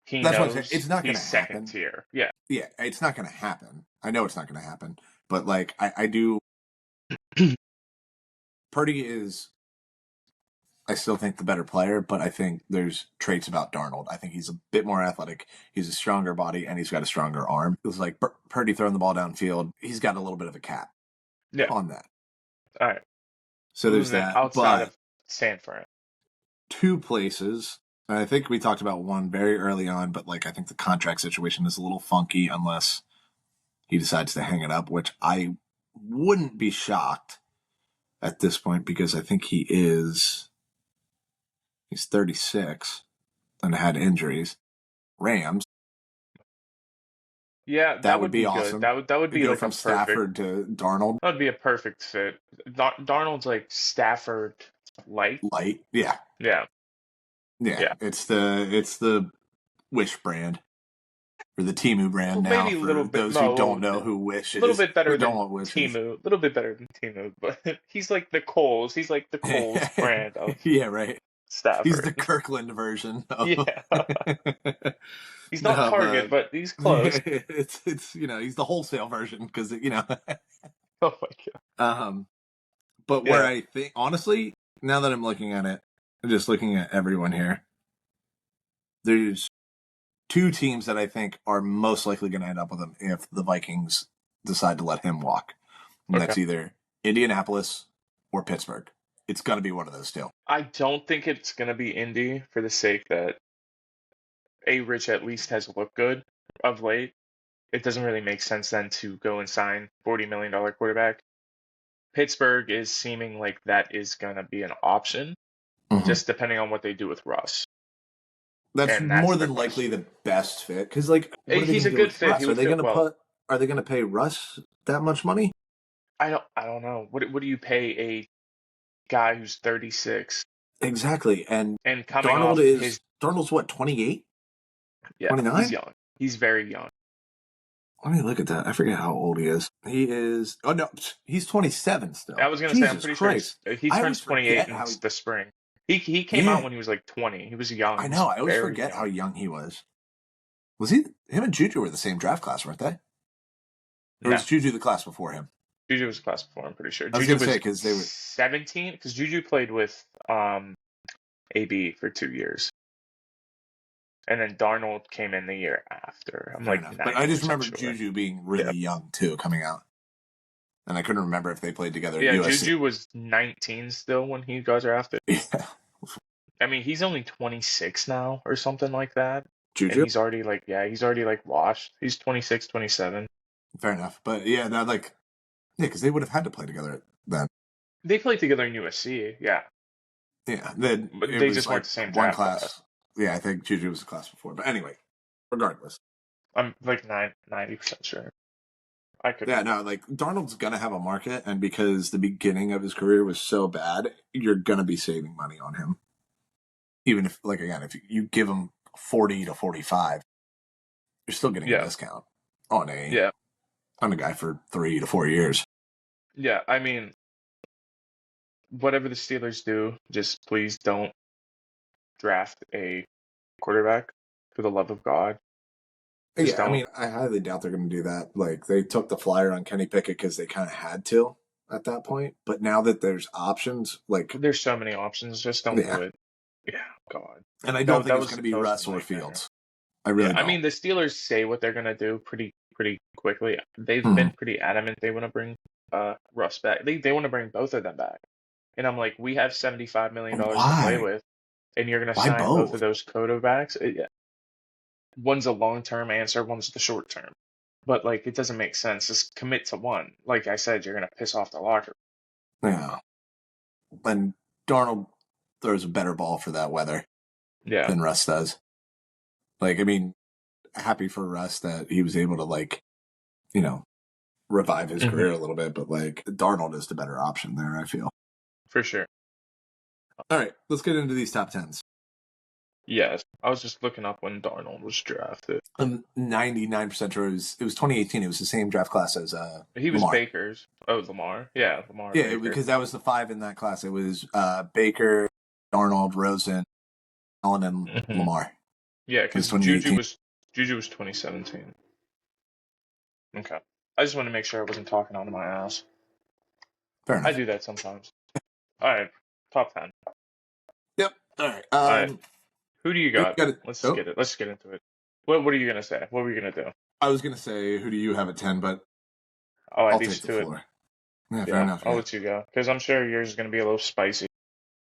he That's what I'm saying. knows It's not going he's to second happen. tier. Yeah. Yeah, it's not going to happen. I know it's not going to happen. But like, I do. Purdy is I still think the better player, but I think there's traits about Darnold. I think he's a bit more athletic. He's a stronger body, and he's got a stronger arm. It was like Purdy throwing the ball downfield. He's got a little bit of a cap Yeah. on that. All right. So there's that. Outside But of San Fran. two places, and I think we talked about one very early on, but like I think the contract situation is a little funky unless he decides to hang it up, which I wouldn't be shocked at this point because I think he's 36 and had injuries. Rams. Yeah, That that would would be be good. awesome. That would To be go like a from perfect. Stafford to Darnold. That would be a perfect fit. Darnold's like Stafford light. Light. Yeah. Yeah. Yeah. Yeah. It's the Wish brand. Or the Timu brand Well, now maybe a for little bit. those who No, don't know who Wish a little is. bit better Who don't than know what Wish is. Timu. A little bit better than Timu, but he's like the Coles. He's like the Coles brand of Yeah, right. He's Stafford. the Kirkland version of Yeah. He's not Target, but he's close. it's he's the wholesale version because Oh my god. but where Yeah. I think honestly, now that I'm looking at it, I'm just looking at everyone here. There's two teams that I think are most likely going to end up with him if the Vikings decide to let him walk. And Okay. that's either Indianapolis or Pittsburgh. It's going to be one of those two. I don't think it's gonna be Indy for the sake that Rich at least has looked good of late. It doesn't really make sense then to go and sign $40 million quarterback. Pittsburgh is seeming like that is gonna be an option, just depending on what they do with Russ. That's And that's more the than likely question. the best fit because, like, what are they He's going a to do good with fit. Russ? He Are would they fit going to well. put? Are they going to pay Russ that much money? I don't know. What do you pay a guy who's 36 Exactly. And and coming off his Darnold's what, 28, yeah, he's 29? young. He's very young. Let me look at that. I forget how old he is. He is. Oh no, he's 27 I still. was gonna say I'm Jesus pretty sure Christ! he I turns always 28 forget in how. the spring. He came out Yeah, when he was like 20. He was young. I He's know. I always very forget how young. young he was. Was he? Him and Juju were the same draft class, weren't they? Or No, was Juju the class before him? Juju was class before. I'm pretty sure I was Juju gonna say was because they were. 17 because Juju played with AB for 2 years, and then Darnold came in the year after. I'm Fair like enough, but I just 90% remember sure. Juju being Yeah, really young too, coming out, and I couldn't remember if they played together at yeah. USC. Juju was 19 still when he got drafted. Yeah, I mean, he's only 26 now or something like that. And Juju. he's already he's already like washed. He's 26, 27. Fair enough, but yeah, that because they would have had to play together then. They played together in USC, yeah. Yeah, then But it they was just weren't like the same one draft class. class. Yeah, I think Juju was the class before. But anyway, regardless. I'm like 90% sure. I could. Yeah, no, like Darnold's gonna have a market, and because the beginning of his career was so bad, you're gonna be saving money on him. Even if, like, again, if you give him 40 to 45, you're still getting a Yeah. discount on Yeah. a guy for 3 to 4 years. Yeah. I mean, whatever the Steelers do, just please don't draft a quarterback for the love of God. Just Yeah, I don't. mean, I highly doubt they're going to do that. Like, they took the flyer on Kenny Pickett because they kind of had to at that point. But now that there's options, like, There's so many options. Just don't do yeah. it. Yeah. God. And I don't think it's was going to be that was Russ a or nightmare. Fields. I Yeah. really I don't. mean, the Steelers say what they're gonna do pretty quickly. They've Mhm. been pretty adamant they want to bring Russ back. They want to bring both of them back. And I'm like, we have $75 million to play Why? with, and you're going to Why sign both of both? those quarterbacks. One's a long-term answer, one's the short-term. But like, it doesn't make sense. Just commit to one. Like I said, you're going to piss off the locker. Yeah. And Darnold throws a better ball for that weather Yeah, than Russ does. Like, I mean, happy for Russ that he was able to, like, revive his career a little bit, but, like, Darnold is the better option there, I feel. for sure. All right, let's get into these top 10s. Yes, I was just looking up when Darnold was drafted. I'm 99% sure it was 2018. It was the same draft class as He was Lamar. Baker's. Oh, Lamar. Yeah, Lamar. Yeah, Baker. because that was the 5 in that class. It was Baker, Darnold, Rosen, Allen, and Lamar. Yeah, because Juju was 2017. Okay. I just wanted to make sure I wasn't talking out of my ass. Fair enough. I do that sometimes. All right, top 10. Yep. All right. All right. Who do you got? Let's Oh. get it. Let's get into it. What are you gonna say? What were you gonna do? I was gonna say, who do you have at 10? But I'll take the floor. Yeah, fair enough. I'll let you go because I'm sure yours is gonna be a little spicy.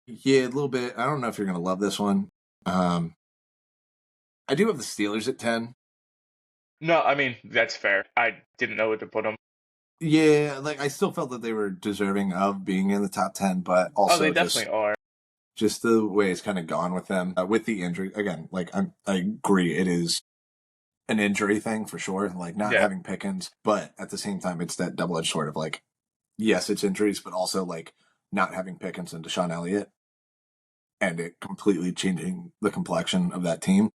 Yeah, a little bit. I don't know if you're gonna love this one. I do have the Steelers at 10. No, I mean that's fair. I didn't know where to put them. Yeah, like I still felt that they were deserving of being in the top 10, but also they definitely are. Just the way it's kind of gone with them, with the injury. Again, like I agree, it is an injury thing for sure, like not having Pickens, but at the same time, it's that double-edged sword of like, yes, it's injuries, but also like not having Pickens and Deshaun Elliott, and it completely changing the complexion of that team.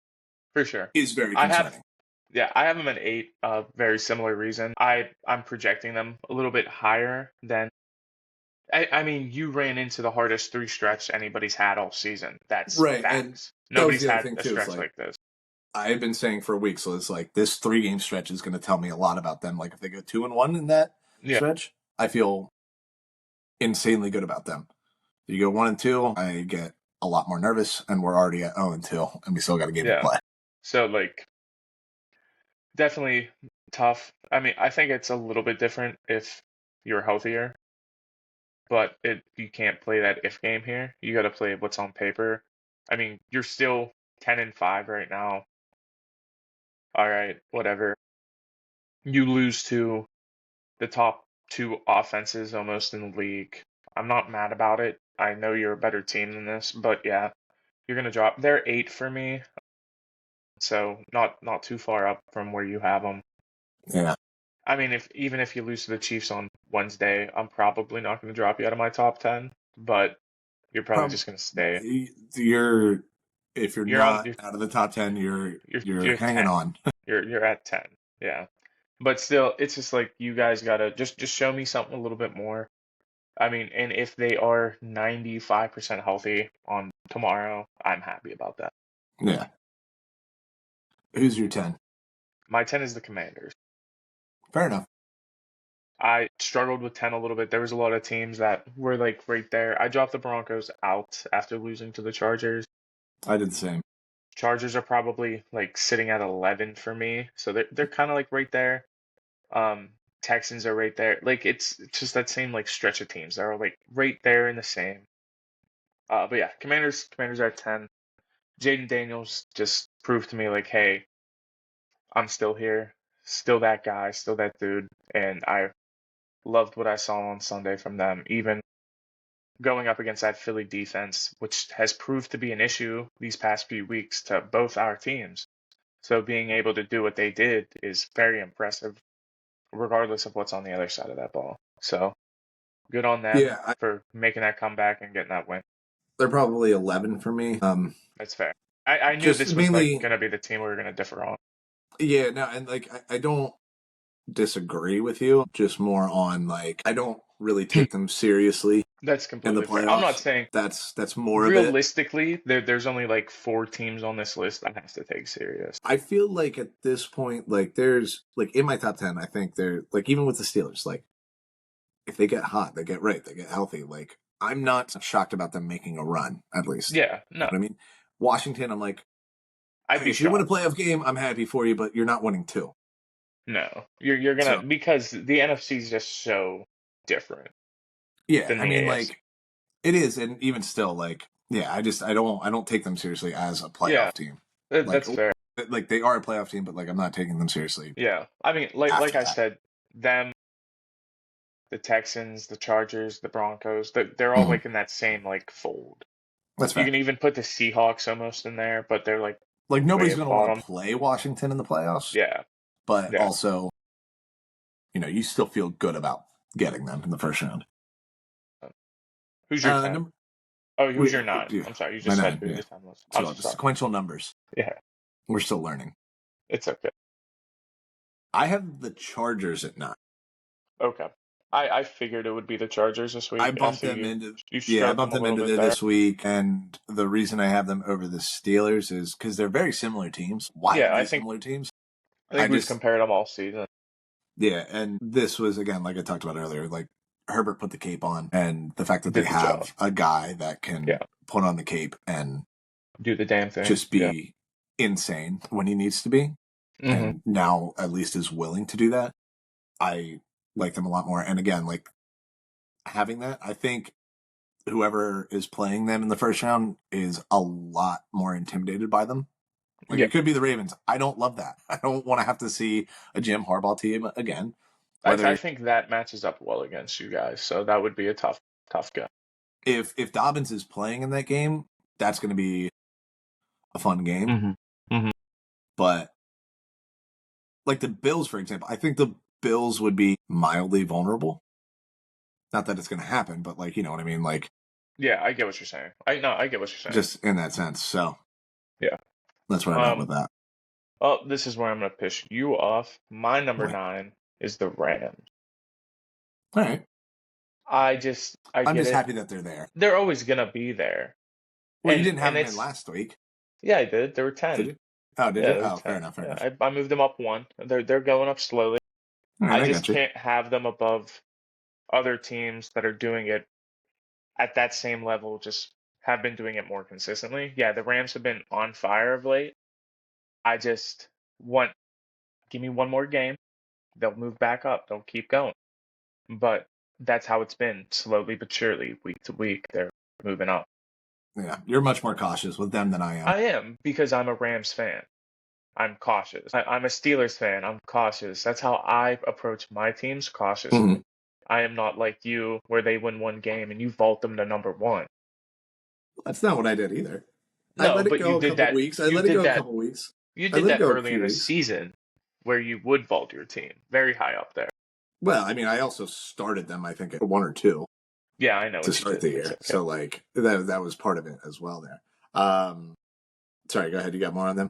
For sure, is very concerning. I have them at 8. Very similar reason. I'm projecting them a little bit higher than. I mean, you ran into the hardest 3 stretch anybody's had all season. That's right. facts. And nobody's that had a stretch like this. I've been saying for a week, so it's like this 3-game stretch is going to tell me a lot about them. Like if they go 2-1 in that Yeah. stretch, I feel insanely good about them. If you go 1-2, I get a lot more nervous, and we're already at 0-2, and we still got a game to Yeah. play. So like definitely tough. I mean, I think it's a little bit different if you're healthier, but you can't play that if game here. You got to play what's on paper. I mean, you're still 10-5 right now. All right, whatever. You lose to the top two offenses almost in the league. I'm not mad about it. I know you're a better team than this, but yeah, you're gonna drop. They're 8 for me, so not too far up from where you have them. Yeah. I mean, if even if you lose to the Chiefs on Wednesday, I'm probably not going to drop you out of my top 10, but you're probably just going to stay. You're if you're You're on not out of the top 10, you're you're hanging 10. on. You're at 10. Yeah. But still, it's just like you guys got to just show me something a little bit more. I mean, and if they are 95% healthy on tomorrow, I'm happy about that. Yeah. Who's your 10? My 10 is the Commanders. Fair enough. I struggled with 10 a little bit. There was a lot of teams that were like right there. I dropped the Broncos out after losing to the Chargers. I did the same. Chargers are probably like sitting at 11 for me. So they're kind of like right there. Um Texans are right there. Like it's just that same like stretch of teams. They're like right there in the same. But yeah, Commanders are at 10. Jaden Daniels just proved to me like, hey, I'm still here, still that guy, still that dude, and I loved what I saw on Sunday from them, even going up against that Philly defense, which has proved to be an issue these past few weeks to both our teams. So being able to do what they did is very impressive, regardless of what's on the other side of that ball. So good on them Yeah, for making that comeback and getting that win. they're probably 11 for me. That's fair. I knew Just this was like mainly, gonna be the team we were gonna differ on. yeah, no, and like I don't disagree with you. Just more on like I don't really take them seriously That's in the completely fair. I'm not playoffs. saying That's more of it. realistically there's only like 4 teams on this list I have to take serious. I feel like at this point, like there's like in my top 10, I think they're like even with the Steelers, like if they get hot, they get right, they get healthy. Like I'm not shocked about them making a run, at least. Yeah, You know no, what I mean? Washington, I'm like, I'd hey, be if you win a shocked. playoff game, I'm happy for you, but you're not winning two. No, you're gonna So because the NFC is just so different yeah, than I the mean AFC. like it is, and even still, like yeah, I don't take them seriously as a Yeah, playoff team. Like that's fair. they are a playoff team, but like I'm not taking them seriously Yeah, I mean, like after I that. said, them, the Texans, the Chargers, the Broncos, they're all Mhm. like in that same like fold. That's You fair. can even put the Seahawks almost in there, but they're like Like way nobody's at going the to want to bottom. play Washington in the playoffs, Yeah, but yeah. also you still feel good about getting them in the first round. Who's your 10? Number Oh, who's your 9? yeah, I'm sorry, you my just said nine, who yeah. the 10 was. I'm So so the sorry. sequential numbers, Yeah, we're still learning. it's okay. I have the Chargers at 9. Okay. I figured it would be the Chargers this I week bumped after them into you yeah, I scrubbed them bumped a them little into bit there there. this week, and the reason I have them over the Steelers is because they're very similar teams, Yeah, wildly similar teams. I I think we've just compared them all season. yeah, and this was again like I talked about earlier, like Herbert put the cape on, and the fact that they Did the job. have a guy that Yeah, can put on the cape and do the damn thing. just Yeah. be insane when he needs to be, Hmm. and now at least is willing to do that. I like them a lot more, and again, like having that, I think whoever is playing them in the first round is a lot more intimidated by them. Like Yeah, it could be the Ravens. I don't love that. I don't want to have to see a Jim Harbaugh team again. I Whether think that matches up well against you guys, so that would be a tough game. if Dobbins is playing in that game, that's going to be a fun game. Hmm. Hmm. But like the Bills, for example, I think the Bills would be mildly vulnerable. Not that it's going to happen, but like you know what I mean. Like Yeah, I get what you're saying. I get what you're saying. just in that sense. So Yeah. that's where I'm at with that. Oh, this is where I'm gonna piss you off. My number Right. 9 is the Rams. All right. I I'm get just it. happy that they're there. They're always gonna be there. Well, you didn't have And them in it's last week, yeah, I did. There were did 10. you? Oh, did Yeah, you? they're Oh, fair 10. enough, fair enough. Yeah, I moved them up one. They're going up slowly. All right, I I just got you. can't have them above other teams that are doing it at that same level, just have been doing it more consistently. Yeah, the Rams have been on fire of late. I just want give me one more game. They'll move back up. They'll keep going. But that's how it's been, slowly but surely, week to week. They're moving up. Yeah, you're much more cautious with them than I am. I am because I'm a Rams fan. I'm cautious. I'm a Steelers fan. I'm cautious. That's how I approach my teams cautiously. Mhm. I am not like you, where they win one game and you vault them to number one. That's not what I did either. I No, let it but go a couple weeks. I You let it did go a that. couple weeks. You I did let it that go a early in few the weeks. season, where you would vault your team very high up there. Well, I mean, I also started them, I think, at 1 or 2 Yeah, I know to what you start did. the It's year. okay. So, like, that was part of it as well there. Sorry, go ahead. You got more on them?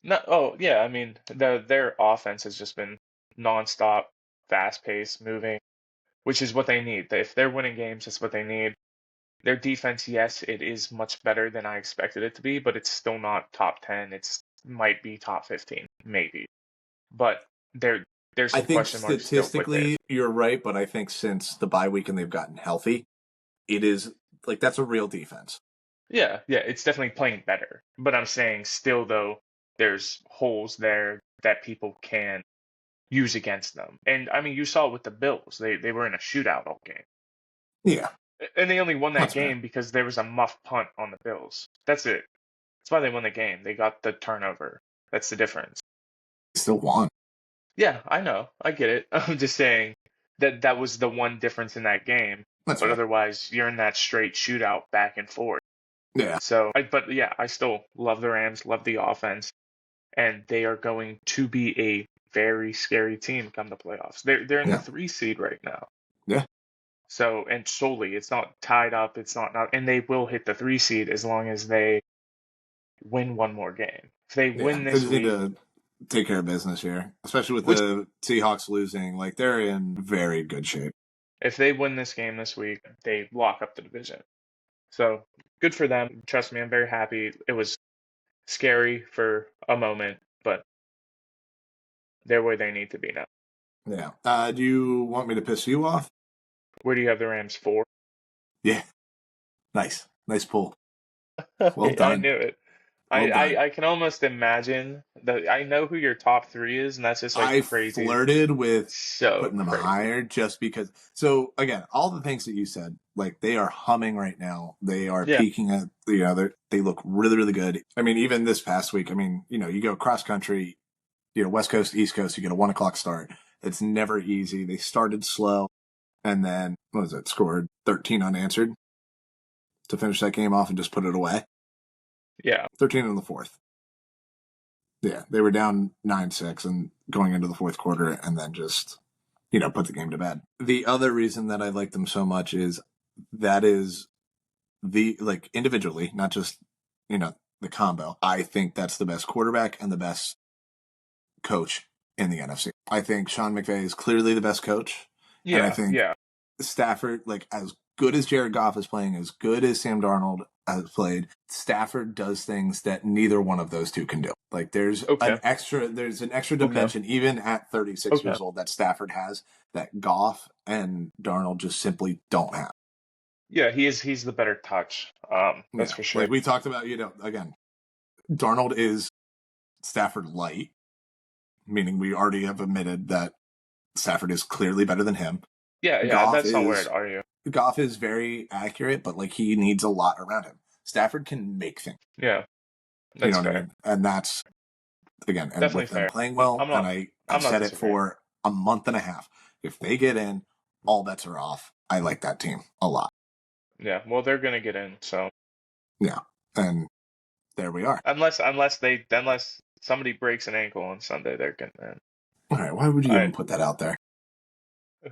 No, oh yeah, I mean their offense has just been nonstop, fast paced, moving, which is what they need. If they're winning games, that's what they need. Their defense, yes, it is much better than I expected it to be, but it's still not top 10. It's might be top 15, maybe. But there's I some think question marks still with it. statistically, you're right, but I think since the bye week and they've gotten healthy, it is like that's a real defense. Yeah, it's definitely playing better. But I'm saying still though, there's holes there that people can use against them. And I mean, you saw it with the Bills. They were in a shootout all game. Yeah, And they only won that that's fair. game because there was a muff punt on the Bills. That's it. That's why they won the game. They got the turnover. That's the difference. Still won. Yeah, I know. I get it. I'm just saying that was the one difference in that game. That's But fair. otherwise, you're in that straight shootout back and forth. Yeah, But yeah, I still love the Rams, love the offense, and they are going to be a very scary team come the playoffs. They're in the yeah, 3 seed right now. yeah, So, and solely, it's not tied up. It's not, and they will hit the 3 seed as long as they win one more game. If they yeah. win They this just need week, to take care of business here, especially with which the Seahawks losing. Like they're in very good shape. if they win this game this week, they lock up the division. So good for them. Trust me, I'm very happy. It was scary for a moment, but they're where they need to be now. Yeah. Do you want me to piss you off? Where do you have the Rams for? Yeah. Nice pull. Well I done. knew it. Well done. I can almost imagine that I know who your top three is, and that's just like I crazy. flirted with So putting them crazy. higher just because. So again, all the things that you said, like they are humming right now. They are Yeah. peaking at they look really really good. I mean, even this past week. I mean, you go cross country, West Coast, East Coast. You get a 1 o'clock start. It's never easy. They started slow, and then what was it? Scored 13 unanswered to finish that game off and just put it away. Yeah. 13 in the fourth. Yeah, they were down 9-6 and going into the fourth quarter, and then just put the game to bed. The other reason that I like them so much is that is the like individually, not just the combo. I think that's the best quarterback and the best coach in the NFC. I think Sean McVay is clearly the best coach, and I think Yeah. Stafford, like as good as Jared Goff is playing, as good as Sam Darnold has played, Stafford does things that neither one of those two can do. Like there's Okay. an extra dimension even at 36 years old that Stafford has that Goff and Darnold just simply don't have. Yeah, he's the better touch. That's for sure. Like we talked about, again, Darnold is Stafford light, meaning we already have admitted that Stafford is clearly better than him. Yeah, that's not where I'd argue. Goff is very accurate, but like he needs a lot around him. Stafford can make things. Yeah, that's what fair. I mean? And that's again, and Definitely with them fair. playing well, I'm not- and I'm I've not said it disagreeing. for a month and a half. If they get in, all bets are off. I like that team a lot. Yeah, well, they're gonna get in, so Yeah, and there we are. unless somebody breaks an ankle on Sunday, they're getting in. All right, why would you even put that out there?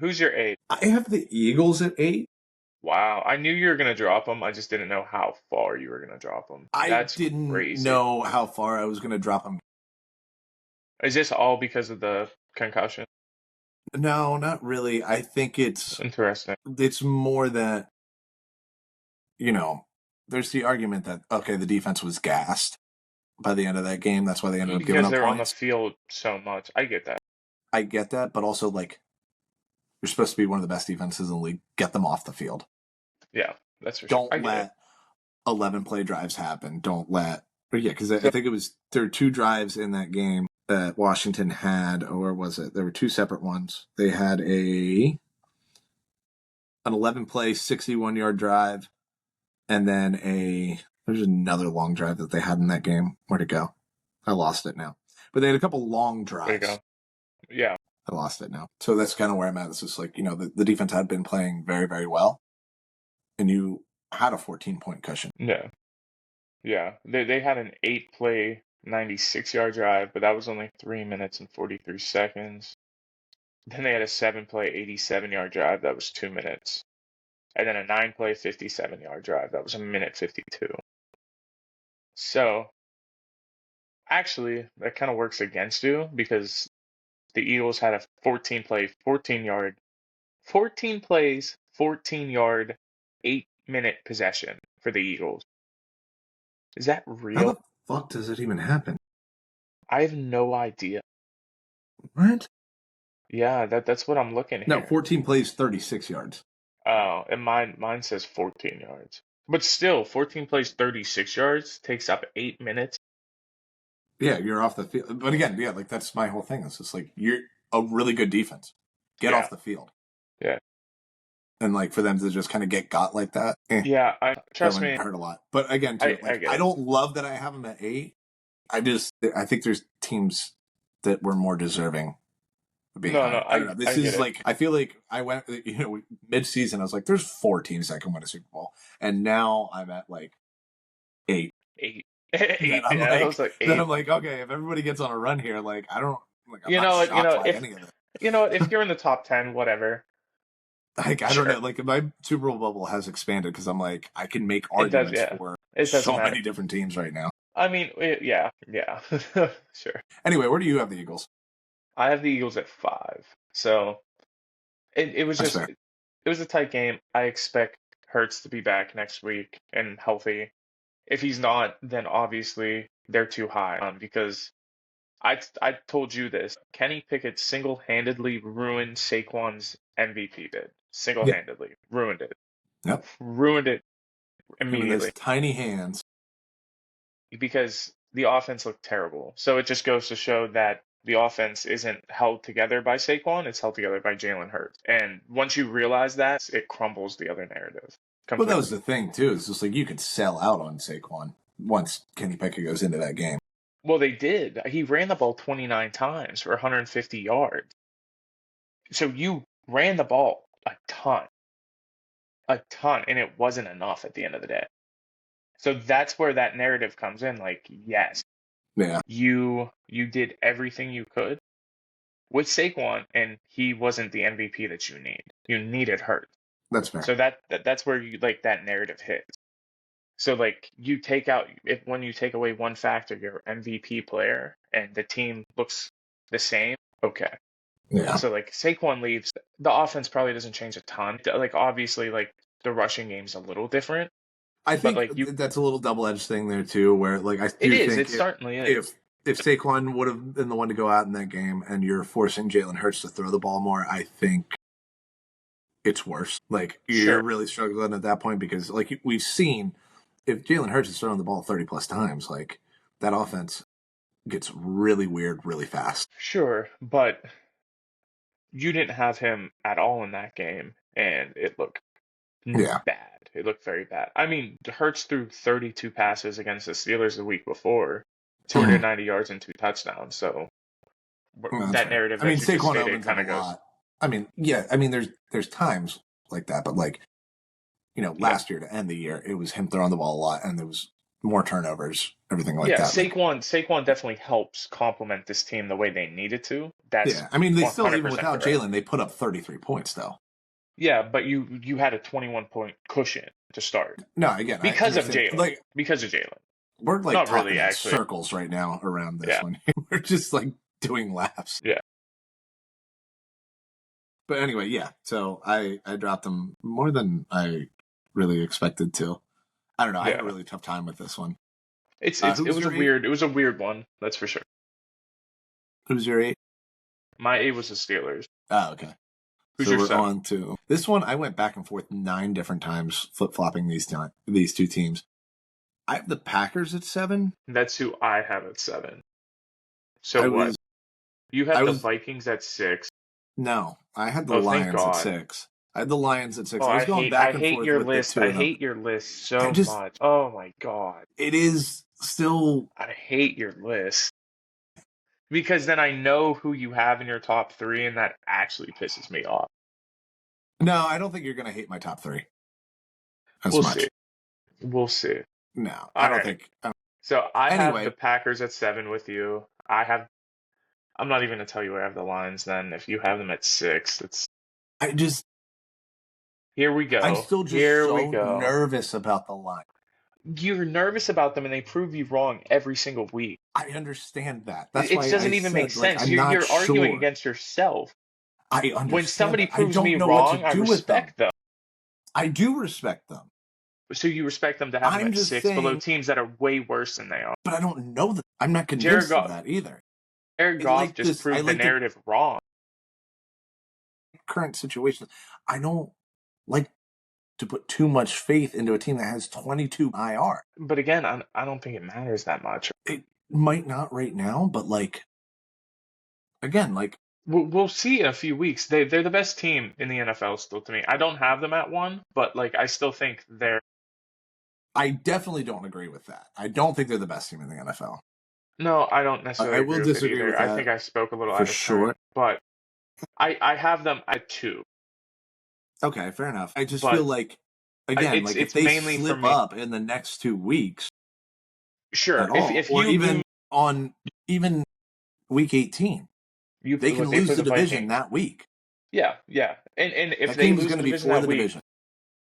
Who's your 8? I have the Eagles at 8. Wow, I knew you were gonna drop them. I just didn't know how far you were gonna drop them. I didn't crazy. know how far I was going to drop them. Is this all because of the concussion? No, not really. I think Interesting. It's more that there's the argument that okay, the defense was gassed, by the end of that game. That's why they ended up giving Because up they're on the points. field so much. I get that. I get that, but also like you're supposed to be one of the best defenses in the league. Get them off the field. Yeah, that's for sure. Don't I get it. let 11 play drives happen. Don't let. But yeah, because I So think there were 2 drives in that game that Washington had, or was it? There were 2 separate ones. They had an 11 play 61-yard drive, and then there's another long drive that they had in that game. Where'd it go? I lost it now. But they had a couple long there you drives. go. Yeah. I lost it now. So that's kind of where I'm at. It's just like, the defense had been playing very, very well, and you had a 14-point cushion. Yeah. Yeah. They had an 8-play 96-yard drive, but that was only 3 minutes and 43 seconds. Then they had a 7-play 87-yard drive that was 2 minutes. And then a 9-play 57-yard drive that was a minute 52. So actually, that kind of works against you because the Eagles had a 14-play 14 plays, 14-yard, 8-minute possession for the Eagles. Is that How real? the fuck does it even happen? I have no idea. What? Yeah, that's what I'm looking No, here. 14 plays, 36 yards. Oh, and mine says 14 yards. But still, 14 plays 36 yards takes up 8 minutes. Yeah, you're off the field. But again, yeah, like that's my whole thing. It's just like you're a really good defense. Get Yeah, off the field. yeah, And like for them to just kind of get got like that, yeah. that Trust would me, hurt a lot. But again, too, I like get I it. don't love that I have them at 8. I think there's teams that were more deserving of being No, no, higher. I don't know. I This get is it. like I feel like I went mid-season. I was like, there's 4 teams that can win a Super Bowl, and now I'm at like 8. 8, Then 8. I'm Yeah, I was like 8. like, okay, if everybody gets on a run here, like I'm You not know what? shocked by any of it. If you're in the top 10, whatever. Like I don't Sure, know, like my Super Bowl bubble has expanded because I'm like I can make it does. arguments Yeah, for it doesn't so matter. many different teams right now. I mean, yeah, yeah, sure. Anyway, where do you have the Eagles? I have the Eagles at 5. So it was That's just fair. it was a tight game. I expect Hurts to be back next week and healthy. If he's not, then obviously they're too high. Because I told you this. Kenny Pickett single-handedly ruined Saquon's MVP bid. Yeah. Single-handedly ruined it. Yep. Ruined it Him and those immediately tiny hands. because the offense looked terrible. So it just goes to show that the offense isn't held together by Saquon, it's held together by Jalen Hurts. And once you realize that, it crumbles the other narrative Well, that was completely. the thing too. It's just like you could sell out on Saquon once Kenny Pickett goes into that game. Well, they did. He ran the ball 29 times for 150 yards. So you ran the ball a ton, and it wasn't enough at the end of the day. So that's where that narrative comes in. Like, yes, Yeah, you did everything you could with Saquon, and he wasn't the MVP that you need. You needed Hurts. that's fair. So that's where you like that narrative hits. So like you take out if when you take away one factor, your MVP player, and the team looks the same. Okay. Yeah, So like Saquon leaves, the offense probably doesn't change a ton. Like obviously, like the rushing game's a little different, I but think like you, that's a little double-edged thing there too. Where like I it do is. think It certainly is. if Saquon would have been the one to go out in that game, and you're forcing Jalen Hurts to throw the ball more, I think it's worse. Like you're Sure, really struggling at that point because like we've seen if Jalen Hurts is throwing the ball 30 plus times, like that offense gets really weird really fast. sure, but you didn't have him at all in that game, and it looked Yeah. bad. It looked very bad. I mean, Hurts threw 32 passes against the Steelers the week before, Mhm. 290 yards and 2 touchdowns. So Well, that's that fair. narrative I mean, that you just Saquon stated opens up kind a of goes, lot. I mean, yeah. I mean, there's times like that, but like yeah, last year to end the year, it was him throwing the ball a lot, and there was more turnovers, everything like yeah. that. Like, Saquon definitely helps complement this team the way they needed to. That's yeah. I mean, they still even 100% without correct. Jalen, they put up 33 points though. Yeah, but you had a 21-point cushion to start No, again, I because of understand. Jalen. Like, Because of Jalen. we're like Not talking really, in actually. circles right now around this Yeah, one. We're just like doing laps. yeah, But anyway, yeah. So I dropped them more than I really expected to. I don't know. I had yeah. a really tough time with this one. It Who's was a your eight? weird one, that's for sure. Who's your eight? My A was the Steelers. Oh, okay. Who's So your we're seven? on to this one. I went back and forth 9 different times, flip flopping these two teams. I have the Packers at 7. That's who I have at 7. So I what? was, You I had the was Vikings at 6. no, I had the Oh, thank Lions at God. 6. I had the Lions at 6. Oh, I was going back and forth with the two I of them. hate your list I so just, much. Oh my God. it is still. I hate your list. Because then I know who you have in your top 3, and that actually pisses me off. No, I don't think you're going to hate my top 3 as We'll much. see. We'll see. No, I All don't right. think. So I have Anyway, the Packers at 7 with you. I'm not even gonna tell you where I have the Lions then. If you have them at 6, I just, here we I'm go. still just Here we so go. nervous about the line. You're nervous about them and they prove you wrong every single week. I understand that. That's It why doesn't I even said, make sense. I'm not You're arguing sure. against yourself. I understand When somebody that. I proves me don't know what wrong, to I do with them. respect them. I do respect them. So you respect them to have them I'm at just 6 below saying, teams that are way worse than they are. but I don't know that. I'm not Jared convinced of Goff, that either. Jared I Goff like just this. I proved the like the narrative wrong. current situation. I don't like to put too much faith into a team that has 22 IR. But again, I don't think it matters that much. It might not right now, but like, again, like, We'll see in a few weeks. They're the best team in the NFL still to me. I don't have them at 1, but like I still think they're. I definitely don't agree with that. I don't think they're the best team in the NFL. No, I don't necessarily I will agree with it disagree either. with I that think I spoke a little for out of sure. turn, but I have them at 2. Okay, fair enough. I just But feel like, again, like if it's they mainly for slip me. up in the next 2 weeks Sure, at all, if or you even lose, on even week 18, they can they lose play the division Vikings. that week. Yeah, and if That they game's lose going the to be division for that the week, division.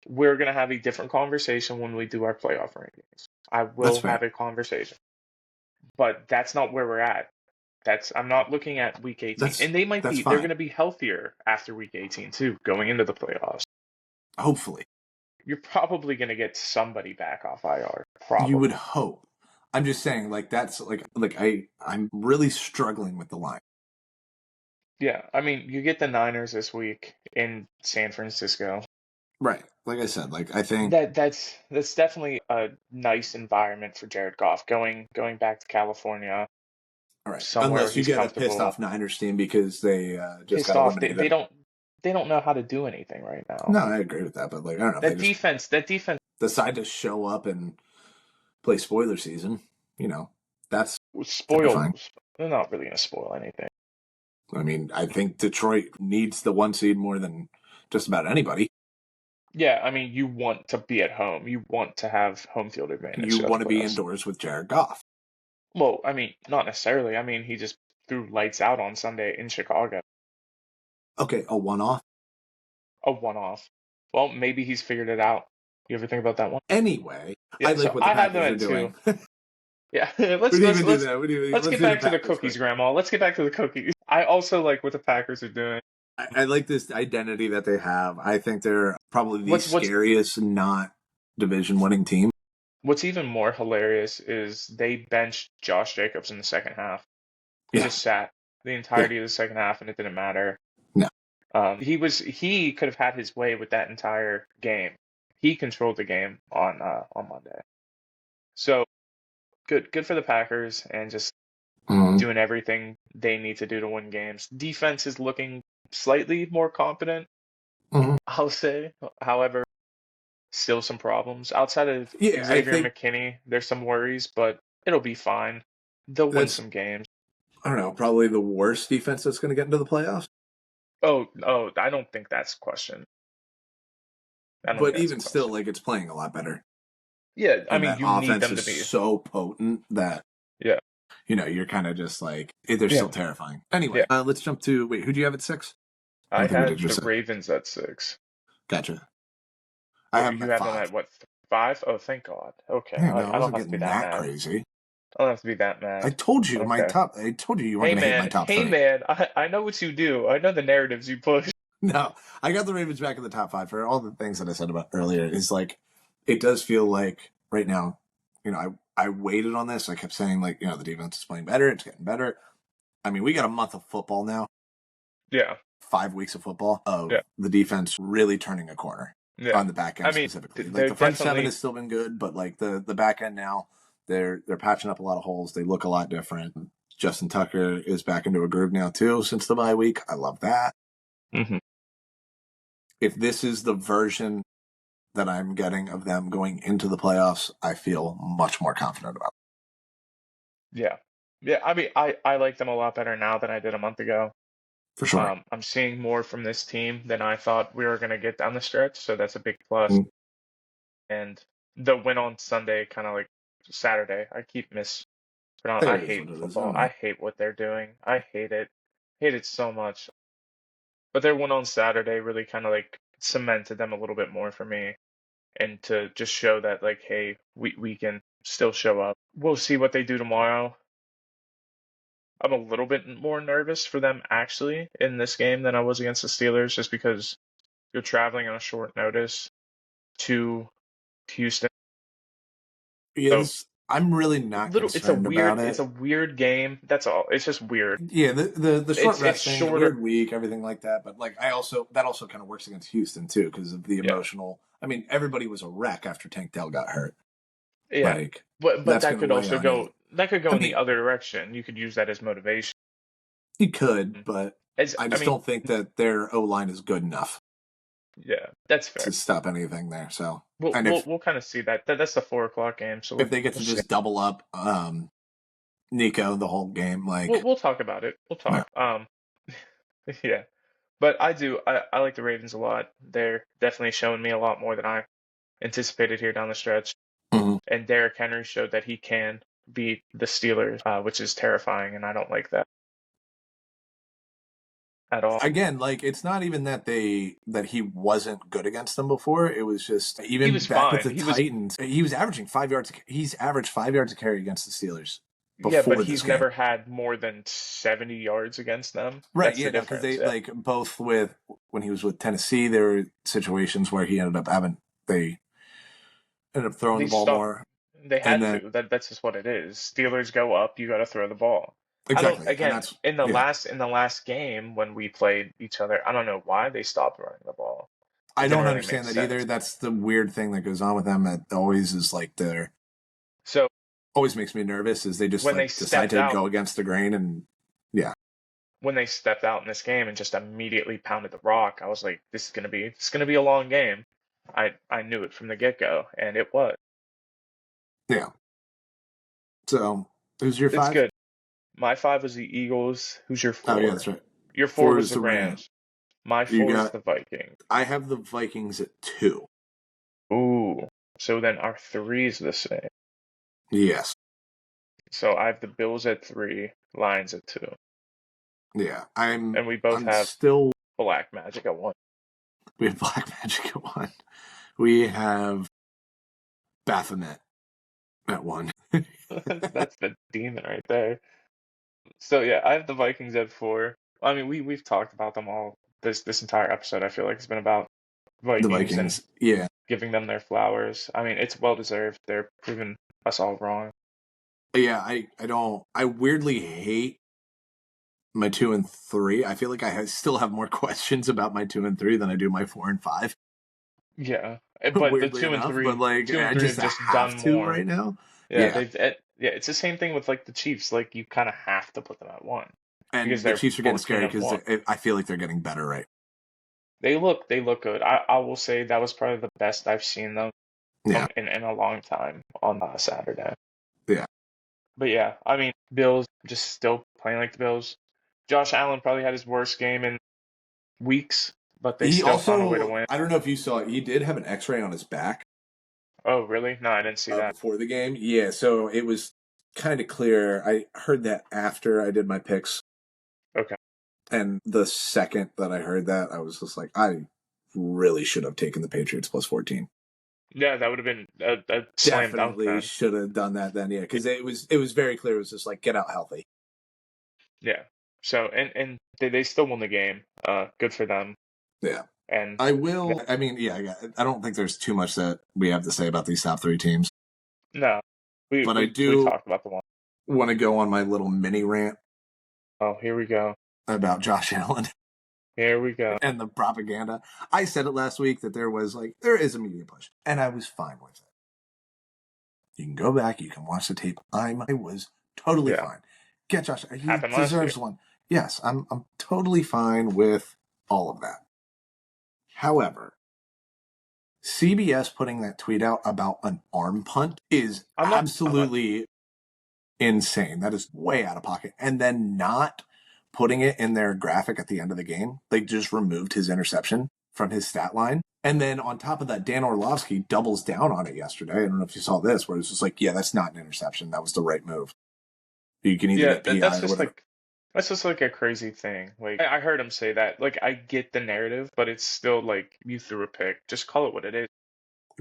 we're gonna have a different conversation when we do our playoff rankings. I That's will fair. have a conversation, but that's not where we're at. I'm not looking at week 18, and they might That's be. fine. They're going to be healthier after week 18 too, going into the playoffs. Hopefully. You're probably going to get somebody back off IR. Probably. You would hope. I'm just saying, like, that's like I'm really struggling with the line. Yeah, I mean, you get the Niners this week in San Francisco. Right. Like I said, like I think That's definitely a nice environment for Jared Goff going back to California. all right. Somewhere Unless you he's get a comfortable. pissed off Niners team because they just Pissed got off. eliminated. They don't know how to do anything right now. No, I agree with that, but like I don't know. That defense decide to show up and play spoiler season. You know, that's spoiled. They're not really going to spoil anything. I mean, I think Detroit needs the 1 seed more than just about anybody. Yeah, I mean, you want to be at home. You want to have home field advantage. You want to be indoors with Jared Goff. Well, I mean, not necessarily. I mean, he just threw lights out on Sunday in Chicago. Okay, a one-off? A one-off. Well, maybe he's figured it out. You ever think about that one? Anyway, yeah, I like what the Packers are doing. Yeah, let's get back to the cookies, Grandma. Let's get back to the cookies. I also like what the Packers are doing. I like this identity that they have. I think they're probably the scariest not division-winning team. What's even more hilarious is they benched Josh Jacobs in the second half. He just sat the entirety of the second half, and it didn't matter. No. He could have had his way with that entire game. He controlled the game on Monday. So good for the Packers and just doing everything they need to do to win games. Defense is looking slightly more competent, I'll say. However, still some problems. Outside of Xavier McKinney, there's some worries, but it'll be fine. They'll win some games. I don't know, probably the worst defense that's going to get into the playoffs. Oh, I don't think that's a question. But even still, like, it's playing a lot better. Yeah, I mean, you need them to be so potent that you're kind of just like they're still terrifying. Anyway, let's jump to who do you have at 6? I had the Ravens at 6. Gotcha. I have them at what, 5? Oh, thank God. Okay, yeah, I don't have to be that crazy. I don't have to be that mad. I told you my top. I told you weren't going to hate my top 3. Hey man, I know what you do. I know the narratives you push. No, I got the Ravens back in the top 5 for all the things that I said about earlier. Is like, it does feel like right now I waited on this. I kept saying, like, the defense is playing better. It's getting better. I mean, we got a month of football now. Yeah. 5 weeks of football of Yeah. the defense really turning a corner on the back end specifically. Like the front seven has still been good, but like the back end now, they're patching up a lot of holes. They look a lot different. Justin Tucker is back into a groove now too since the bye week. I love that. Mm-hmm. If this is the version that I'm getting of them going into the playoffs, I feel much more confident about it. Yeah. Yeah. I mean, I like them a lot better now than I did a month ago. For sure. I'm seeing more from this team than I thought we were going to get down the stretch, so that's a big plus. Mm-hmm. And the win on Sunday, kind of like Saturday, I keep I hate football. I hate what they're doing. I hate it. Hate it so much. But their win on Saturday really kind of like cemented them a little bit more for me, and to just show that, like, hey, we can still show up. We'll see what they do tomorrow. I'm a little bit more nervous for them actually in this game than I was against the Steelers, just because you're traveling on a short notice to Houston. Yes, I'm really not concerned about it. It's a weird game. That's all. It's just weird. Yeah, the short rest thing, weird week, everything like that. But like that also kind of works against Houston too because of the emotional. I mean, everybody was a wreck after Tank Dell got hurt. Yeah, like, but that could also go. That could go in the other direction. You could use that as motivation. You could, but I just don't think that their O-line is good enough. Yeah, that's fair to stop anything there. So we'll kind of see that. That's the 4:00 game. So if they get to just double up Nico the whole game, like we'll talk about it. We'll talk. Yeah. Yeah, but I like the Ravens a lot. They're definitely showing me a lot more than I anticipated here down the stretch. Mm-hmm. And Derrick Henry showed that he can beat the Steelers, which is terrifying, and I don't like that at all. Again, like it's not even that he wasn't good against them before. It was just even he was back fine. with the Titans, he was averaging 5 yards. He's averaged 5 yards a carry against the Steelers. Yeah, but he's never had more than 70 yards against them. Right? Yeah, because they like both with when he was with Tennessee, there were situations where he ended up throwing the ball more. They had to. That's just what it is. Steelers go up, you got to throw the ball. Exactly. Again, in the last game when we played each other, I don't know why they stopped running the ball. I don't understand that either. That's the weird thing that goes on with them. It always is like always makes me nervous. Is they just decide to go against the grain and when they stepped out in this game and just immediately pounded the rock, I was like, this is gonna be a long game. I knew it from the get-go, and it was. Yeah. So who's your 5? It's good. My 5 was the Eagles. Who's your 4? Oh, yeah, that's right. Your 4 was the Rams. My 4 is the Vikings. I have the Vikings at 2. Ooh. So then our 3 is the same. Yes. So I have the Bills at 3, Lions at 2. Yeah. And we both have still Black Magic at 1. We have Black Magic at 1. We have Baphomet at 1. That's the demon right there. So yeah, I have the Vikings at 4. I mean, we've talked about them all this entire episode. I feel like it's been about Vikings and giving them their flowers. I mean, it's well deserved. They're proving us all wrong. Yeah, I weirdly hate my 2 and 3. I feel like I still have more questions about my 2 and 3 than I do my 4 and 5. Yeah, but the 2 and 3, but like 2 and 3 just have just done more right now. Yeah, it's the same thing with like the Chiefs. Like you kind of have to put them at 1. And because the Chiefs are getting scary because I feel like they're getting better, right? They look good. I will say that was probably the best I've seen them in a long time on Saturday. Yeah. But yeah, I mean, Bills just still playing like the Bills. Josh Allen probably had his worst game in weeks, but they still found a way to win. I don't know if you saw it. He did have an X-ray on his back. Oh, really? No, I didn't see that. Before the game. Yeah, so it was kind of clear. I heard that after I did my picks. Okay. And the second that I heard that, I was just like, I really should have taken the Patriots plus 14. Yeah, that would have been a slam dunk. Definitely should have done that then, yeah, because it was very clear. It was just like, get out healthy. Yeah. So, and they still won the game. Good for them. Yeah. And I mean, I don't think there's too much that we have to say about these top 3 teams. No. But I We do talked about the one. want to go on my little mini rant Oh, here we go. about Josh Allen Here we go. and the propaganda. I said it last week that there is a media push, and I was fine with it. You can go back, you can watch the tape. I was totally fine. Get Josh. He Happened deserves one. Yes, I'm totally fine with all of that. However, CBS putting that tweet out about an arm punt is absolutely insane. That is way out of pocket. And then not putting it in their graphic at the end of the game. They just removed his interception from his stat line. And then on top of that, Dan Orlovsky doubles down on it yesterday. I don't know if you saw this, where it's just like, yeah, that's not an interception. That was the right move. You can either get PI that's or just whatever. that's just like a crazy thing. Like I heard him say that. Like I get the narrative, but it's still like you threw a pick. Just call it what it is.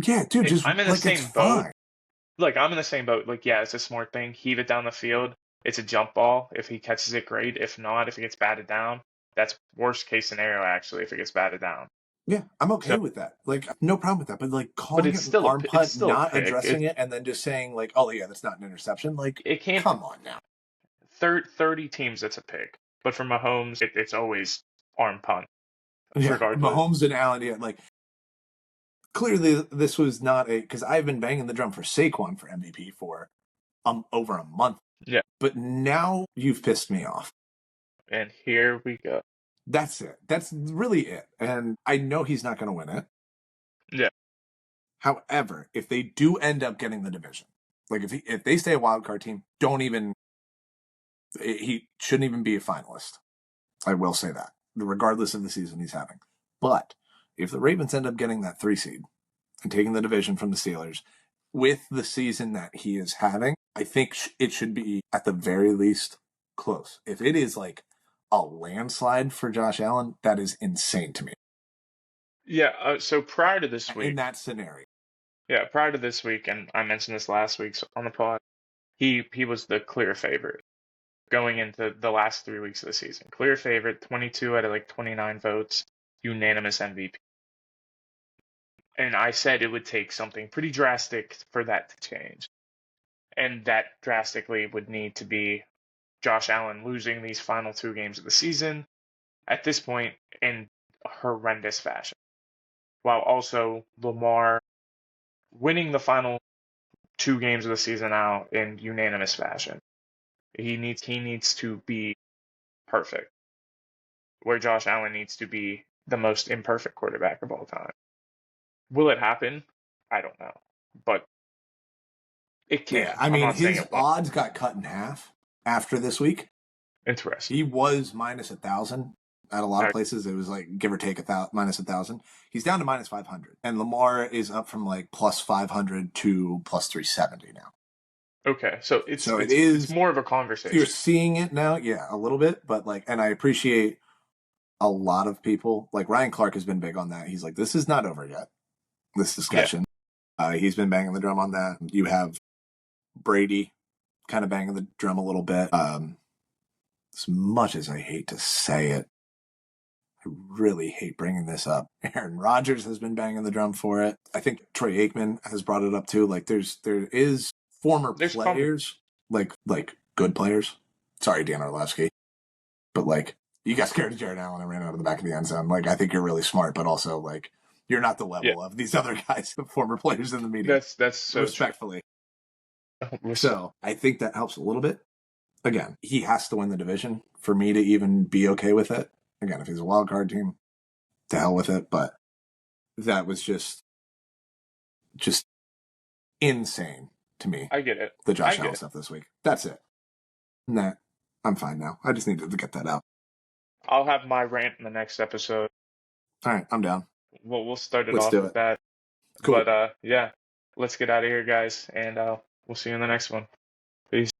Yeah, dude, just I'm in the like it's same boat. fine. Like I'm in the same boat. Like yeah, it's a smart thing. Heave it down the field. It's a jump ball. If he catches it, great. If not, if it gets batted down, that's worst case scenario actually. If it gets batted down. Yeah, I'm okay So, with that. Like, no problem with that. But like but calling it's it an still arm punt, not a pick. addressing it, and then just saying like, oh yeah, that's not an interception. Like, It can't. come on now. 30 teams, it's a pick. But for Mahomes, it's always arm punt. Yeah, Regardless. Mahomes and Allen, yeah, like clearly this was not because I've been banging the drum for Saquon for MVP for over a month. Yeah. But now you've pissed me off. And here we go. That's it. That's really it. And I know he's not going to win it. Yeah. However, if they do end up getting the division, like if they stay a wild card team, he shouldn't even be a finalist. I will say that, regardless of the season he's having. But if the Ravens end up getting that 3 seed and taking the division from the Steelers with the season that he is having, I think it should be at the very least close. If it is like a landslide for Josh Allen, that is insane to me. Yeah. So prior to this week, in that scenario, prior to this week, and I mentioned this last week on the pod, he was the clear favorite going into the last 3 weeks of the season. Clear favorite, 22 out of like 29 votes, unanimous MVP. And I said it would take something pretty drastic for that to change. And that drastically would need to be Josh Allen losing these final 2 games of the season at this point in horrendous fashion, while also Lamar winning the final 2 games of the season out in unanimous fashion. He needs to be perfect, where Josh Allen needs to be the most imperfect quarterback of all time. Will it happen? I don't know, but it can. Yeah, I mean, his odds got cut in half after this week. Interesting. He was minus 1,000 at a lot of places. It was like give or take minus 1,000. He's down to minus 500, and Lamar is up from like plus 500 to plus 370 now. Okay, so it's more of a conversation. You're seeing it now, yeah, a little bit, but like, and I appreciate a lot of people. Like Ryan Clark has been big on that. He's like, this is not over yet. This discussion. Yeah. He's been banging the drum on that. You have Brady kind of banging the drum a little bit. As much as I hate to say it, I really hate bringing this up. Aaron Rodgers has been banging the drum for it. I think Troy Aikman has brought it up too. Like there is former players, like good players. Sorry, Dan Orlovsky. But like you got scared of Jared Allen and ran out of the back of the end zone. Like I think you're really smart, but also like you're not the level of these other guys, former players in the media. That's so respectfully. So I think that helps a little bit. Again, he has to win the division for me to even be okay with it. Again, if he's a wild card team, to hell with it. But that was just insane to me. I get it. The Josh Allen stuff this week. That's it. Nah, I'm fine now. I just needed to get that out. I'll have my rant in the next episode. All right, I'm down. We'll start it off with that. Cool. But yeah, let's get out of here, guys, and we'll see you in the next one. Peace.